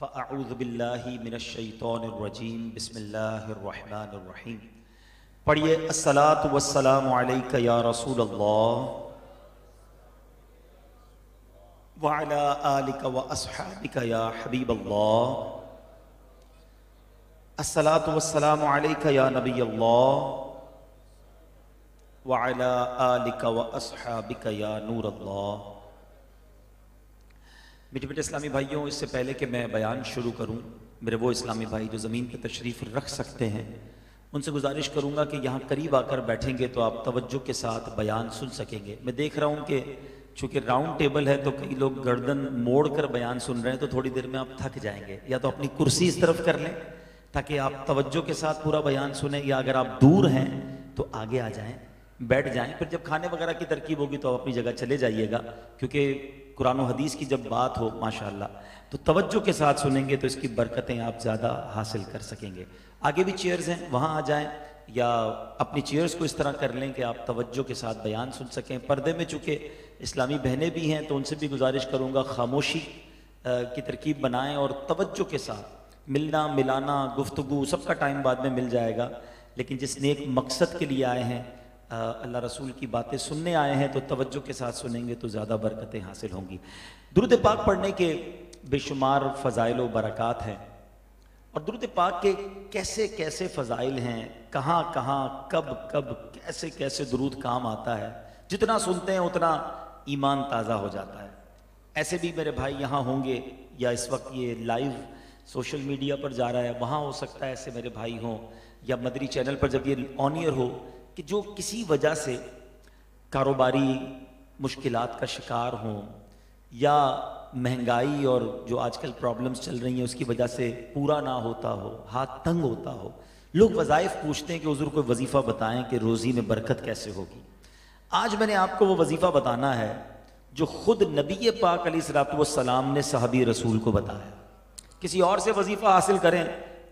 फ़अऊज़ु बिल्लाहि मिनश्शैतानिर्रजीम बिस्मिल्लाहिर्रहमानिर्रहीम। पढ़िए अस्सलातु वस्सलामु अलैका या रसूलल्लाह व अला आलिका व अस्हाबिका या हबीबल्लाह। अस्सलातु वस्सलामु अलैका या नबियल्लाह व अला आलिका व अस्हाबिका या नूरल्लाह। मीठे मीठे इस्लामी भाइयों, इससे पहले कि मैं बयान शुरू करूं, मेरे वो इस्लामी भाई जो ज़मीन पर तशरीफ़ रख सकते हैं उनसे गुजारिश करूंगा कि यहाँ करीब आकर बैठेंगे तो आप तवज्जो के साथ बयान सुन सकेंगे। मैं देख रहा हूँ कि चूँकि राउंड टेबल है तो कई लोग गर्दन मोड़ कर बयान सुन रहे हैं, तो थोड़ी देर में आप थक जाएंगे। या तो अपनी कुर्सी इस तरफ कर लें ताकि आप तवज्जो के साथ पूरा बयान सुने, या अगर आप दूर हैं तो आगे आ जाएँ, बैठ जाएँ। फिर जब खाने वगैरह की तरकीब होगी तो आप अपनी जगह चले जाइएगा, क्योंकि कुरान और हदीस की जब बात हो माशाअल्लाह तो तवज्जो के साथ सुनेंगे तो इसकी बरकतें आप ज़्यादा हासिल कर सकेंगे। आगे भी चेयर्स हैं, वहाँ आ जाएं, या अपनी चेयर्स को इस तरह कर लें कि आप तवज्जो के साथ बयान सुन सकें। पर्दे में चूँकि इस्लामी बहनें भी हैं तो उनसे भी गुजारिश करूँगा खामोशी की तरकीब बनाएँ और तवज्जो के साथ मिलना मिलाना गुफ्तगू सबका टाइम बाद में मिल जाएगा, लेकिन जिस नेक मकसद के लिए आए हैं, अल्लाह रसूल की बातें सुनने आए हैं, तो तवज्जो के साथ सुनेंगे तो ज़्यादा बरकतें हासिल होंगी। दुरूद पाक पढ़ने के बेशुमार फ़ज़ाइल व बरक़ात हैं, और दुरूद पाक के कैसे कैसे फ़ज़ाइल हैं, कहाँ कहाँ कब कब कैसे कैसे दुरूद काम आता है। जितना सुनते हैं उतना ईमान ताज़ा हो जाता है। ऐसे भी मेरे भाई यहाँ होंगे, या इस वक्त ये लाइव सोशल मीडिया पर जा रहा है, वहाँ हो सकता है ऐसे मेरे भाई हों, या मदरी चैनल पर जब ये ऑन ईयर हो कि जो किसी वजह से कारोबारी मुश्किलात का शिकार हों, या महंगाई और जो आजकल प्रॉब्लम्स चल रही हैं उसकी वजह से पूरा ना होता हो, हाथ तंग होता हो। लोग वज़ाइफ पूछते हैं कि हुज़ूर कोई वजीफ़ा बताएं कि रोज़ी में बरकत कैसे होगी। आज मैंने आपको वो वजीफ़ा बताना है जो खुद नबी पाक अलैहिस्सलातु वस्सलाम ने सहाबी रसूल को बताया। किसी और से वजीफ़ा हासिल करें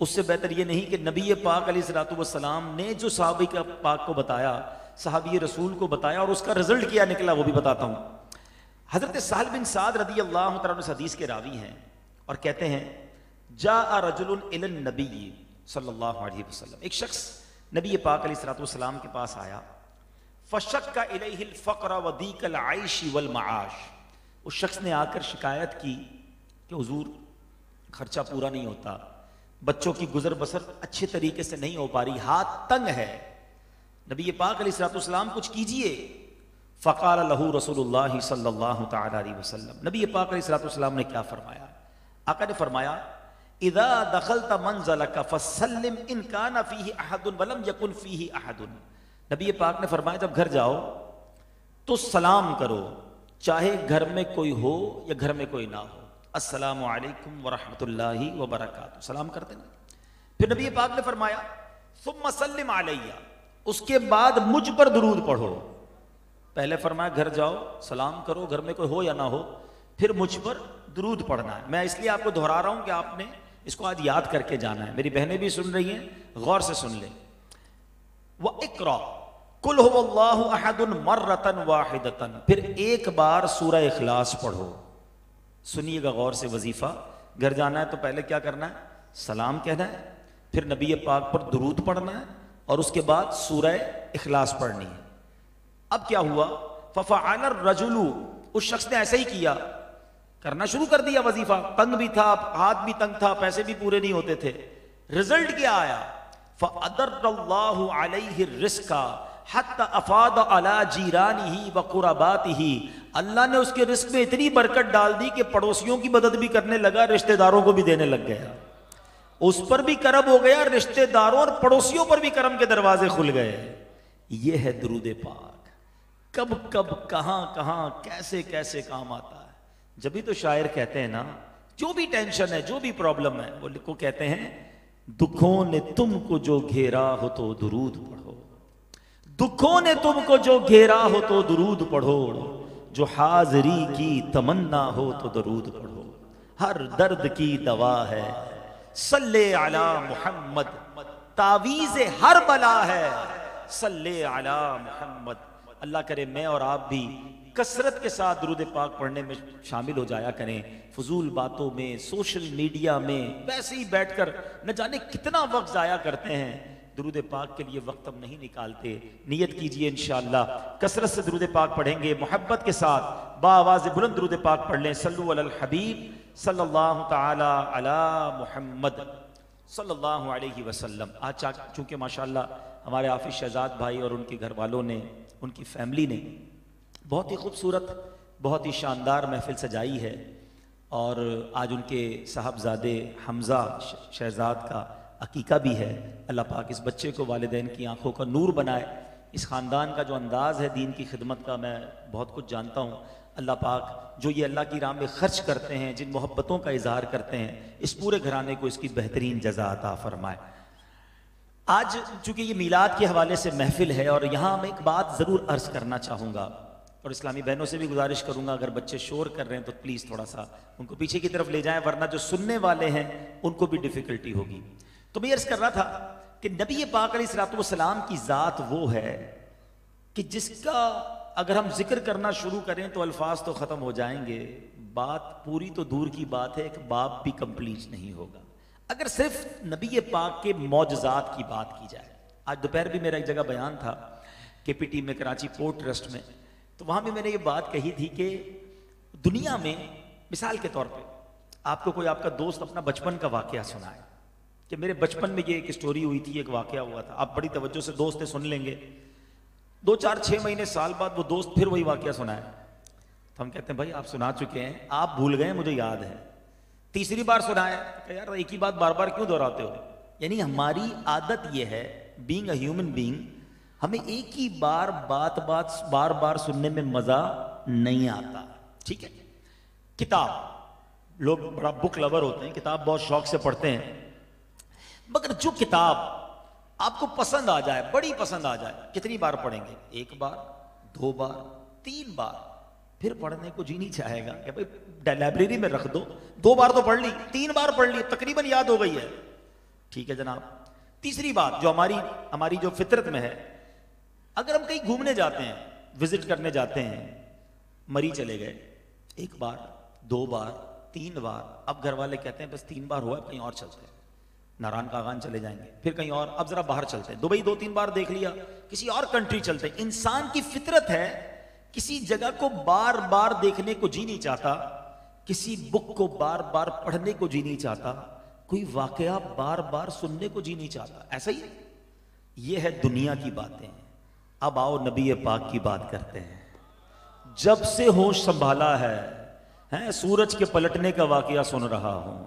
उससे बेहतर ये नहीं कि नबी पाक अलैहिस्सलातु वस्सलाम ने जो सहाबी का पाक को बताया, सहाबी रसूल को बताया, और उसका रिजल्ट क्या निकला वो भी बताता हूँ। हज़रत सहल बिन साद रदी अल्लाह तआला अन्हु हदीस के रावी हैं और कहते हैं, जा रजुलुन इलन नबी सल्लल्लाहु अलैहि वसल्लम, एक शख्स नबी पाक अलैहिस्सलातु वस्सलाम के पास आया। फशक्का इलैहिल फ़क़्र व दीकल आइश वल मआश, उस शख्स ने आकर शिकायत की कि हुजूर खर्चा पूरा नहीं होता, बच्चों की गुजर बसर अच्छे तरीके से नहीं हो पा रही, हाथ तंग है। नबी पाक अलैहिस्सलातु वस्सलाम कुछ कीजिए। फ़क़ाल लहू रसूलुल्लाह सल्लल्लाहु तआला अलैहि वसल्लम, नबी पाक अलैहिस्सलातु वस्सलाम ने क्या फरमाया? आका ने फरमाया, इज़ा दखलता मंज़लका फसल्लिम इन काना फ़ीही अहदुन वलम यकुन फ़ीही अहदुन। नबी पाक ने फरमाया, जब घर जाओ तो सलाम करो, चाहे घर में कोई हो या घर में कोई ना हो। अस्सलामु अलैकुम व रहमतुल्लाहि व बरकातुहू, सलाम कर देना। फिर नबी पाक ने फरमाया, सुम्मा सल्लिम अलैया, उसके बाद मुझ पर दुरूद पढ़ो। पहले फरमाया घर जाओ सलाम करो, घर में कोई हो या ना हो, फिर मुझ पर दुरूद पढ़ना है। मैं इसलिए आपको दोहरा रहा हूं कि आपने इसको आज याद करके जाना है। मेरी बहनें भी सुन रही हैं, गौर से सुन लें। व इक़रा कुल हुवल्लाहु अहदुन मर्रतन वाहिदतन, फिर एक बार सूरह इखलास पढ़ो। सुनिएगा गौर से वजीफा। घर जाना है तो पहले क्या करना है? सलाम कहना है, फिर नबी पाक पर दुरूद पढ़ना है, और उसके बाद सूरह इखलास पढ़नी है। अब क्या हुआ? फफ़अल रजुलु, उस शख्स ने ऐसे ही किया, करना शुरू कर दिया वजीफा। तंग भी था, हाथ भी तंग था, पैसे भी पूरे नहीं होते थे। रिजल्ट क्या आया? फ़अदर्रल्लाहु अलैहि रिज़्क़ा हत्ता अफ़ाद अला जीरानिही व क़ुरबातिही, अल्लाह ने उसके रिस्क में इतनी बरकत डाल दी कि पड़ोसियों की मदद भी करने लगा, रिश्तेदारों को भी देने लग गया। उस पर भी करम हो गया, रिश्तेदारों और पड़ोसियों पर भी करम के दरवाजे खुल गए। ये है दुरूद पाक। कब कब कहाँ कहाँ कैसे कैसे काम आता है। जब भी तो शायर कहते हैं ना, जो भी टेंशन है, जो भी प्रॉब्लम है, वो लिखो, कहते हैं, दुखों ने तुमको जो घेरा हो तो दुरूद पढ़ो, दुखों ने तुमको जो घेरा हो तो दुरूद पढ़ो, जो हाजिरी की तमन्ना हो तो दुरूद पढ़ो, हर दर्द की दवा है सल्ले अला मुहम्मद, तावीज़े हर बला है सल्ले अला मुहम्मद। अल्लाह करे मैं और आप भी कसरत के साथ दुरूद पाक पढ़ने में शामिल हो जाया करें। फजूल बातों में, सोशल मीडिया में वैसे ही बैठकर न जाने कितना वक्त ज़ाया करते हैं, दुरूद पाक के लिए वक्त हम नहीं निकालते। नियत कीजिए इंशाअल्लाह कसरत से दुरूद पाक पढ़ेंगे, मोहब्बत के साथ बाआवाज़ बुलंद दुरूद पाक पढ़ लें। सल्लु अलल हबीब सल्लल्लाहु ताला अला मुहम्मद सल्लल्लाहु अलैहि वसल्लम। आज चूँकि माशाअल्लाह हमारे हाफिज शहजाद भाई और उनके घर वालों ने, उनकी फैमिली ने बहुत ही खूबसूरत, बहुत ही शानदार महफिल सजाई है, और आज उनके साहबजादे हमज़ा शहजाद का अकीका भी है। अल्लाह पाक इस बच्चे को वालिदैन की आंखों का नूर बनाए। इस ख़ानदान का जो अंदाज़ है दीन की खिदमत का, मैं बहुत कुछ जानता हूँ। अल्लाह पाक जो ये अल्लाह की राह में ख़र्च करते हैं, जिन मोहब्बतों का इजहार करते हैं, इस पूरे घराने को इसकी बेहतरीन जज़ा अता फरमाए। आज चूँकि ये मीलाद के हवाले से महफिल है, और यहाँ मैं एक बात ज़रूर अर्ज़ करना चाहूँगा, और इस्लामी बहनों से भी गुजारिश करूँगा अगर बच्चे शोर कर रहे हैं तो प्लीज़ थोड़ा सा उनको पीछे की तरफ ले जाएं, वरना जो सुनने वाले हैं उनको भी डिफ़िकल्टी होगी। तो मैं अर्ज़ कर रहा था कि नबी पाक अलैहिस्सलाम की ज़ात वो है कि जिसका अगर हम जिक्र करना शुरू करें तो अल्फाज तो ख़त्म हो जाएंगे, बात पूरी तो दूर की बात है, एक बाब भी कंप्लीट नहीं होगा अगर सिर्फ नबी पाक के मौजज़ात की बात की जाए। आज दोपहर भी मेरा एक जगह बयान था KPT में, कराची पोर्ट ट्रस्ट में, तो वहाँ भी मैंने ये बात कही थी कि दुनिया में मिसाल के तौर पे आपको कोई आपका दोस्त अपना बचपन का वाक़या सुनाए कि मेरे बचपन में ये एक स्टोरी हुई थी, एक वाक़या हुआ था, आप बड़ी तवज्जो से दोस्त से सुन लेंगे, 2 4 6 महीने साल बाद वो दोस्त फिर वही वाक़या सुनाए, तो हम कहते हैं भाई आप सुना चुके हैं, आप भूल गए, मुझे याद है। तीसरी बार सुनाए, यार एक ही बात बार बार क्यों दोहराते हो। यानी हमारी आदत ये है, बीइंग अ ह्यूमन बीइंग, हमें एक ही बार बार बार सुनने में मजा नहीं आता। ठीक है, किताब, लोग बड़ा बुक लवर होते हैं, किताब बहुत शौक से पढ़ते हैं, मगर जो किताब आपको पसंद आ जाए, बड़ी पसंद आ जाए, कितनी बार पढ़ेंगे? 1 बार, 2 बार, 3 बार, फिर पढ़ने को जी नहीं चाहेगा कि भाई लाइब्रेरी में रख दो। 2 बार तो पढ़ ली, 3 बार पढ़ ली, तकरीबन याद हो गई है। ठीक है जनाब। तीसरी बात जो हमारी जो फितरत में है, अगर हम कहीं घूमने जाते हैं, विजिट करने जाते हैं, मरी चले गए, 1 बार, 2 बार, 3 बार, अब घर वाले कहते हैं बस 3 बार हुआ, कहीं और चलते हैं, नारायण कागान चले जाएंगे, फिर कहीं और, अब जरा बाहर चलते हैं, दुबई 2-3 बार देख लिया, किसी और कंट्री चलते हैं। इंसान की फितरत है, किसी जगह को बार बार देखने को जी नहीं चाहता, किसी बुक को बार बार पढ़ने को जी नहीं चाहता, कोई वाकया बार बार सुनने को जी नहीं चाहता। ऐसा ही ये है दुनिया की बातें। अब आओ नबी पाक की बात करते हैं। जब से होश संभाला है सूरज के पलटने का वाकया सुन रहा हूं,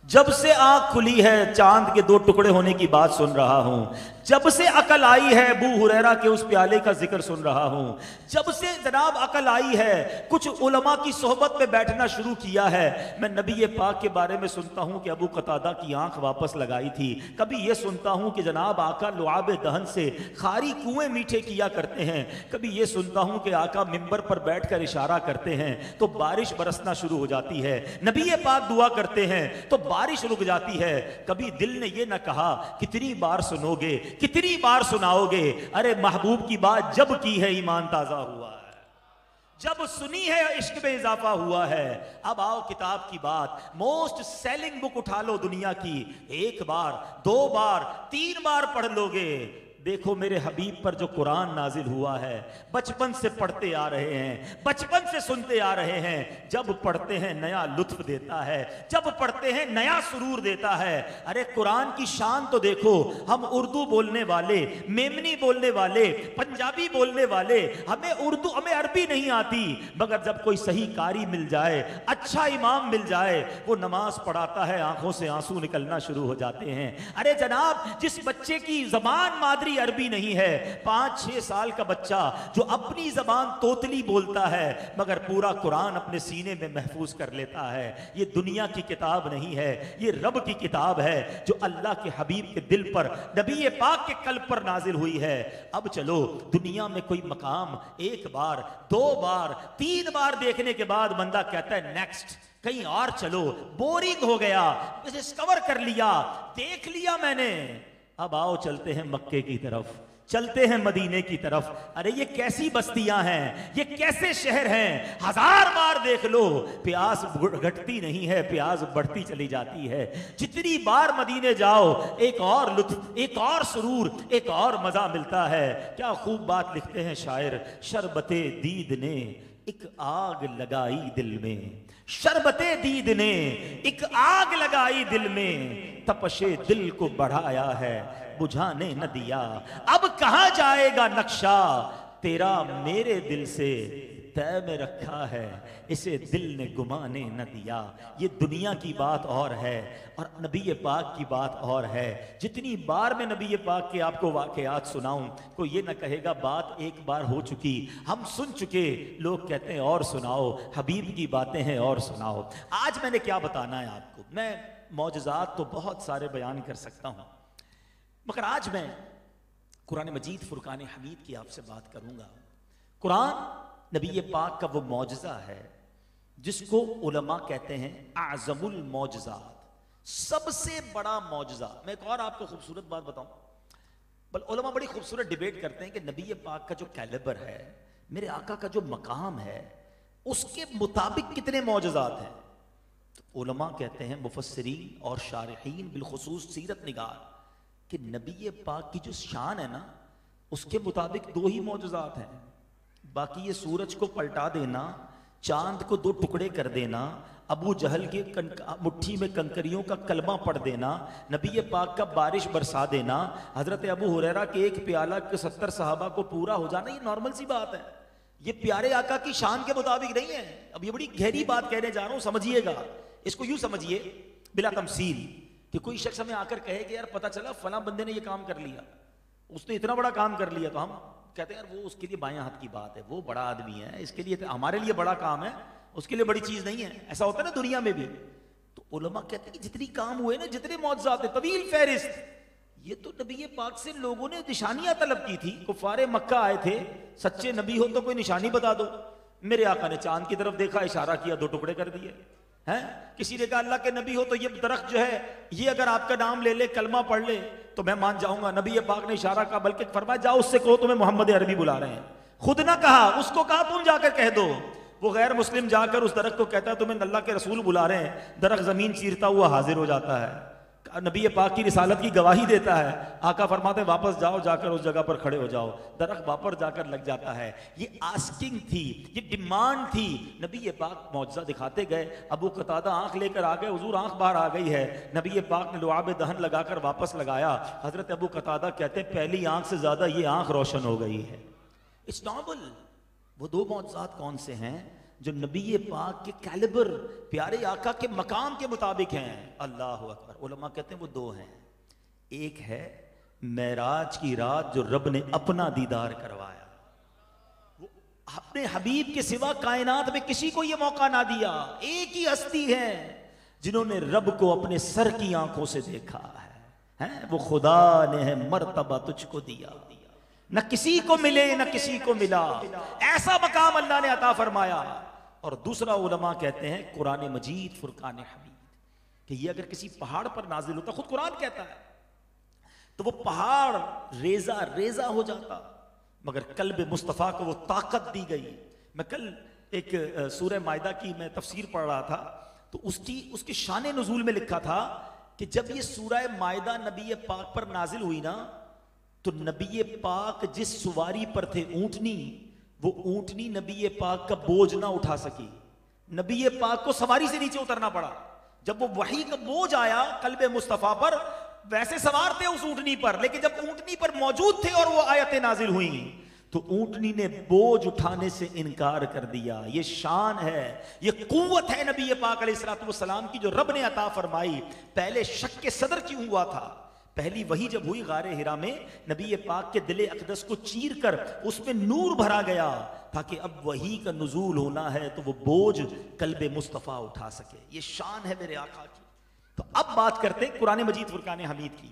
जब से आंख खुली है चांद के 2 टुकड़े होने की बात सुन रहा हूं, जब से अकल आई है अबू हुरैरा के उस प्याले का जिक्र सुन रहा हूं, जब से जनाब अकल आई है कुछ उलमा की सोहबत में बैठना शुरू किया है, मैं नबी पाक के बारे में सुनता हूं कि अबू कतादा की आंख वापस लगाई थी। कभी यह सुनता हूं कि जनाब आका लुआब दहन से खारी कुएं मीठे किया करते हैं, कभी यह सुनता हूं कि आका मिंबर पर बैठकर इशारा करते हैं तो बारिश बरसना शुरू हो जाती है, नबी पाक दुआ करते हैं तो बारिश रुक जाती है। कभी दिल ने यह ना कहा कितनी बार सुनोगे, कितनी बार सुनाओगे, अरे महबूब की बात जब की है ईमान ताजा हुआ है, जब सुनी है इश्क में इजाफा हुआ है। अब आओ किताब की बात, मोस्ट सेलिंग बुक उठा लो दुनिया की, 1 बार, 2 बार, 3 बार पढ़ लोगे। देखो मेरे हबीब पर जो कुरान नाजिल हुआ है, बचपन से पढ़ते आ रहे हैं, बचपन से सुनते आ रहे हैं, जब पढ़ते हैं नया लुत्फ देता है, जब पढ़ते हैं नया सुरूर देता है। अरे कुरान की शान तो देखो, हम उर्दू बोलने वाले, मेमनी बोलने वाले, पंजाबी बोलने वाले, हमें अरबी नहीं आती, मगर जब कोई सही कारी मिल जाए, अच्छा इमाम मिल जाए, वो नमाज पढ़ाता है, आंखों से आंसू निकलना शुरू हो जाते हैं। अरे जनाब, जिस बच्चे की जबान मादरी अरबी नहीं है, 5-6 साल का बच्चा जो अपनी जबान तोतली बोलता है मगर पूरा कुरान अपने सीने में महफूज कर लेता है। ये दुनिया की किताब नहीं है, ये रब की किताब है जो अल्लाह के हबीब के दिल पर, नबी पाक के कल्ब पर नाजिल हुई है। अब चलो दुनिया में कोई मकाम 1 बार, 2 बार, 3 बार देखने के बाद बंदा कहता है नेक्स्ट, कहीं और चलो, बोरिंग हो गया, डिस्कवर कर लिया, देख लिया मैंने। अब आओ चलते हैं मक्के की तरफ, चलते हैं मदीने की तरफ। अरे ये कैसी बस्तियां हैं, ये कैसे शहर हैं, 1000 बार देख लो प्यास घटती नहीं है, प्यास बढ़ती चली जाती है। जितनी बार मदीने जाओ एक और लुत्फ, एक और सुरूर, एक और मजा मिलता है। क्या खूब बात लिखते हैं शायर, शरबते दीद ने एक आग लगाई दिल में, शरबते दीद ने एक आग लगाई दिल में, तपशे दिल को बढ़ाया है बुझाने न दिया। अब कहां जाएगा नक्शा तेरा मेरे दिल से तय में रखा है, इसे दिल ने गुमाने न दिया। ये दुनिया की बात और है और नबी पाक की बात और है। जितनी बार मैं नबी पाक के आपको वाकयात सुनाऊं, कोई ये ना कहेगा बात एक बार हो चुकी, हम सुन चुके। लोग कहते हैं और सुनाओ, हबीब की बातें हैं और सुनाओ। आज मैंने क्या बताना है आपको, मैं मौजज़ात तो बहुत सारे बयान कर सकता हूं, मगर आज मैं कुरान मजीद फुरकान हमीद की आपसे बात करूंगा। कुरान नबी पाक का वो मौजज़ा है जिसको उलमा कहते हैं आज़मुल मौजज़ात, सबसे बड़ा मौजज़ा। मैं एक और आपको खूबसूरत बात बताऊं, बल उलमा बड़ी खूबसूरत डिबेट करते हैं कि नबी पाक का जो कैलिबर है, मेरे आका का जो मकाम है, उसके मुताबिक कितने मौजज़ात हैं। तो उलमा कहते हैं, मुफस्सिरीन और शारिहीन बिलखुसूस सीरत निगार, कि नबी पाक की जो शान है ना, उसके मुताबिक 2 ही मौजज़ात हैं। बाकी ये सूरज को पलटा देना, चांद को 2 टुकड़े कर देना, अबू जहल के मुट्ठी में कंकरियों का कलमा पढ़ देना, नबी पाक का बारिश बरसा देना, हजरत अबू हुरैरा के एक प्याला के 70 सहाबा को पूरा हो जाना, ये नॉर्मल सी बात है। ये प्यारे आका की शान के मुताबिक नहीं है। अब ये बड़ी गहरी बात कहने जा रहा हूं, समझिएगा। इसको यूं समझिए बिला तमसील कि कोई शख्स हमें आकर कहे कि यार पता चला फला बंदे ने ये काम कर लिया, उसने इतना बड़ा काम कर लिया, तो हम कहते हैं यार वो उसके लिए बाएं हाथ की बात है, वो बड़ा आदमी है, इसके लिए हमारे लिए बड़ा काम है, उसके लिए बड़ी चीज नहीं है। ऐसा होता है ना दुनिया में भी। तो उलमा कहते हैं कि जितनी काम हुए ना, जितने मौजज़ात हैं, तवील फहरिस्त, ये तो नबी पाक से लोगों ने निशानियां तलब की थी। कुफारे मक्का आए थे, सच्चे नबी हो तो कोई निशानी बता दो। मेरे आका ने चांद की तरफ देखा, इशारा किया, 2 टुकड़े कर दिए हैं। किसी ने कहा अल्लाह के नबी हो तो ये दरख्त जो है, ये अगर आपका नाम ले ले, कलमा पढ़ ले, तो मैं मान जाऊंगा। नबी पाक ने इशारा कहा, बल्कि फरमाया जाओ उससे कहो तुम्हें मोहम्मद अरबी बुला रहे हैं। खुद ना कहा, उसको कहा तुम जाकर कह दो। वो गैर मुस्लिम जाकर उस दरख्त को कहता है तुम्हें अल्लाह के रसूल बुला रहे हैं। दरख्त जमीन चीरता हुआ हाजिर हो जाता है, नबी पाक की रिसालत की गवाही देता है। आका फरमाते वापस जाओ, जाकर उस जगह पर खड़े हो जाओ। दरख्त वापस जाकर लग जाता है। ये आस्किंग थी, ये डिमांड थी। नबी पाक मौजज़ा दिखाते गए। अबू कतादा आंख लेकर आ गए, हुजूर आंख बाहर आ गई है। नबी पाक ने लुआब दहन लगाकर वापस लगाया। हजरत अबू कतादा कहते पहली आंख से ज्यादा ये आंख रोशन हो गई है। It's normal. वो 2 मौजज़ात कौन से हैं जो नबी पाक के कैलिबर, प्यारे आका के मकाम के मुताबिक हैं? अल्लाह अकबर। उलमा कहते हैं वो 2 हैं। एक है मेराज की रात जो रब ने अपना दीदार करवाया, वो अपने हबीब के सिवा कायनात में किसी को ये मौका ना दिया। एक ही हस्ती है जिन्होंने रब को अपने सर की आंखों से देखा है। वो खुदा ने है मर्तबा तुझको दिया, न किसी को मिले न किसी को मिला। ऐसा मकाम अल्लाह ने अता फरमाया। और दूसरा उलमा कहते हैं कुरान मजीद फुरकान हमीद, कि ये अगर किसी पहाड़ पर नाजिल होता, खुद कुरान कहता है, तो वो पहाड़ रेजा रेजा हो जाता। मगर कल्ब मुस्तफ़ा को वो ताकत दी गई। मैं कल एक सूरह मायदा की मैं तफसीर पढ़ रहा था, तो उसकी शान नुज़ूल में लिखा था कि जब ये सूरह मायदा नबी पाक पर नाजिल हुई ना, तो नबी पाक जिस सवारी पर थे, ऊंटनी, वो ऊंटनी नबी पाक का बोझ ना उठा सकी। नबी पाक को सवारी से नीचे उतरना पड़ा। जब वो वही का बोझ आया कल्बे मुस्तफ़ा पर, वैसे सवार थे उस ऊंटनी पर, लेकिन जब ऊंटनी पर मौजूद थे और वो आयतें नाजिल हुई, तो ऊंटनी ने बोझ उठाने से इनकार कर दिया। ये शान है, ये कुव्वत है नबी पाक अलैहिस्सलाम की, जो रब ने अता फरमाई। पहले शक के सदर क्यों हुआ था? पहली वही जब हुई गारे हिरा में, नबी पाक के दिले अक़दस को चीर कर उसमें नूर भरा गया, ताकि अब वही का नुज़ूल होना है तो वो बोझ कल्बे मुस्तफ़ा उठा सके। ये शान है मेरे आका की। तो अब बात करते हैं कुरान मजीद फुरकान हमीद की।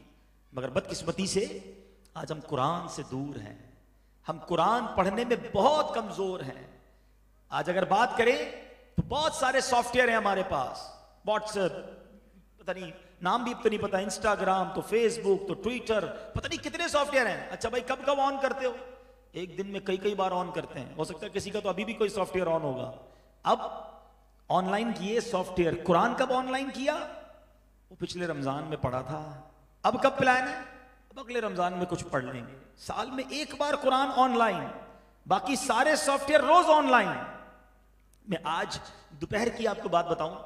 मगर बदकिस्मती से आज हम कुरान से दूर हैं, हम कुरान पढ़ने में बहुत कमजोर हैं। आज अगर बात करें तो बहुत सारे सॉफ्टवेयर हैं हमारे पास, व्हाट्सएप, पता नहीं नाम भी तो नहीं पता, इंस्टाग्राम तो फेसबुक तो ट्विटर, पता नहीं कितने सॉफ्टवेयर हैं। अच्छा भाई कब कब ऑन करते हो? एक दिन में कई कई बार ऑन करते हैं। हो सकता है किसी का तो अभी भी कोई सॉफ्टवेयर ऑन होगा। अब ऑनलाइन किए सॉफ्टवेयर। कुरान कब ऑनलाइन किया? वो पिछले रमजान में पढ़ा था। अब कब प्लान है? अब अगले रमजान में कुछ पढ़ लेंगे। साल में एक बार कुरान ऑनलाइन, बाकी सारे सॉफ्टवेयर रोज ऑनलाइन। मैं आज दोपहर की आपको बात बताऊं,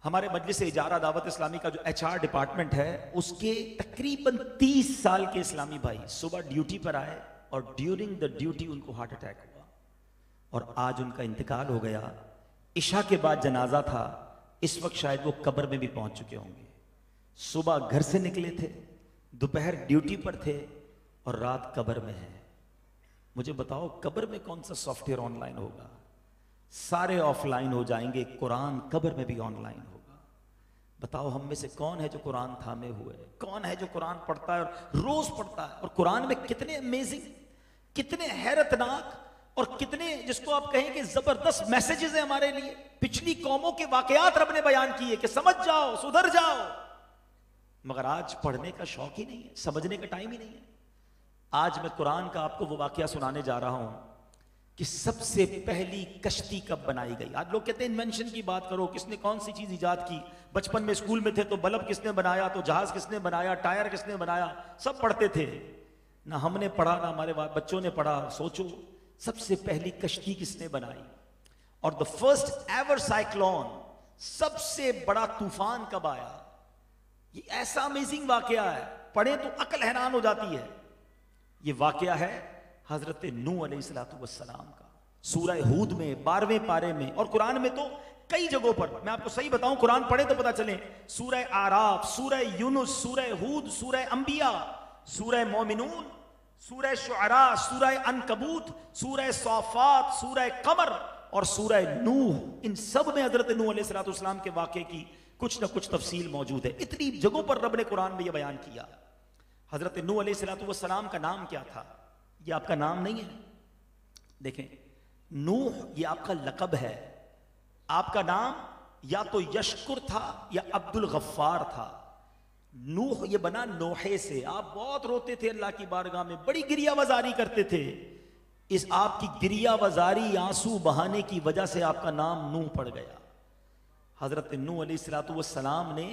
हमारे मजलिस इजारा दावत इस्लामी का जो HR डिपार्टमेंट है, उसके तकरीबन 30 साल के इस्लामी भाई सुबह ड्यूटी पर आए और ड्यूरिंग द ड्यूटी उनको हार्ट अटैक हुआ और आज उनका इंतकाल हो गया। इशा के बाद जनाजा था, इस वक्त शायद वो कब्र में भी पहुंच चुके होंगे। सुबह घर से निकले थे, दोपहर ड्यूटी पर थे और रात कब्र में है। मुझे बताओ कब्र में कौन सा सॉफ्टवेयर ऑनलाइन होगा? सारे ऑफलाइन हो जाएंगे, कुरान कब्र में भी ऑनलाइन होगा। बताओ हम में से कौन है जो कुरान थामे हुए? कौन है जो कुरान पढ़ता है और रोज पढ़ता है? और कुरान में कितने अमेजिंग, कितने हैरतनाक और कितने जिसको आप कहें कि जबरदस्त मैसेजेस हैं हमारे लिए। पिछली कौमों के वाकयात रब ने बयान किए कि समझ जाओ, सुधर जाओ। मगर आज पढ़ने का शौक ही नहीं है, समझने का टाइम ही नहीं है। आज मैं कुरान का आपको वो वाकया सुनाने जा रहा हूं कि सबसे पहली कश्ती कब बनाई गई। आज लोग कहते हैं इन्वेंशन की बात करो, किसने कौन सी चीज इजाद की। बचपन में स्कूल में थे तो बल्ब किसने बनाया, तो जहाज किसने बनाया, टायर किसने बनाया, सब पढ़ते थे। ना हमने पढ़ा ना हमारे बच्चों ने पढ़ा। सोचो सबसे पहली कश्ती किसने बनाई? और द फर्स्ट एवर साइक्लोन, सबसे बड़ा तूफान कब आया? ये ऐसा अमेजिंग वाकया है, पढ़े तो अकल हैरान हो जाती है। ये वाकया है हजरत नूह अलैहिस्सलाम का, सूरह हूद में 12वें पारे में। और कुरान में तो कई जगहों पर, मैं आपको सही बताऊं, कुरान पढ़े तो पता चले। सूरह आराफ, सूरह यूनुस, सूरह हूद, सूरह अंबिया, सूरह मोमिनून, सूरह शुअरा, सूरह अनकबूत, सूरह सौफात, सूरह कमर और सूरह नूह, इन सब में हजरत नूह अलैहिस्सलाम के वाकये की कुछ ना कुछ तफसील मौजूद है। इतनी जगहों पर रब ने कुरान में यह बयान किया। हजरत नूह अलैहिस्सलाम का नाम क्या था? ये आपका नाम नहीं है। देखें, नूह ये आपका लक़ब है। आपका नाम या तो यशकुर था या अब्दुल गफ्फार था। नूह ये बना नोहे से। आप बहुत रोते थे अल्लाह की बारगाह में, बड़ी गिरियावजारी करते थे। इस आपकी गिरियावजारी, आंसू बहाने की वजह से आपका नाम नूह पड़ गया। हजरत नूह अलैहिस्सलाम ने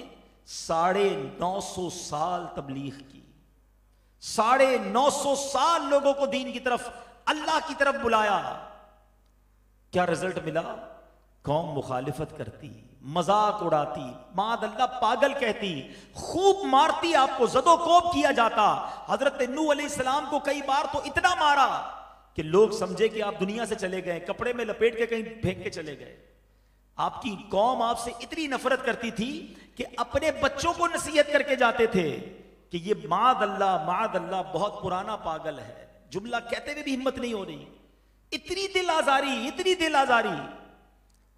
950 साल तबलीग की, 950 साल लोगों को दीन की तरफ, अल्लाह की तरफ बुलाया। क्या रिजल्ट मिला? कौम मुखालिफत करती, मजाक उड़ाती, मादअल्लाह पागल कहती, खूब मारती, आपको जदोकोब किया जाता। हजरत नूह अलैहिस्सलाम को कई बार तो इतना मारा कि लोग समझे कि आप दुनिया से चले गए, कपड़े में लपेट के कहीं फेंक के चले गए। आपकी कौम आपसे इतनी नफरत करती थी कि अपने बच्चों को नसीहत करके जाते थे कि ये मादअल्लाह बहुत पुराना पागल है। जुमला कहते हुए भी हिम्मत नहीं हो रही। इतनी दिल आजारी, इतनी दिल आजारी।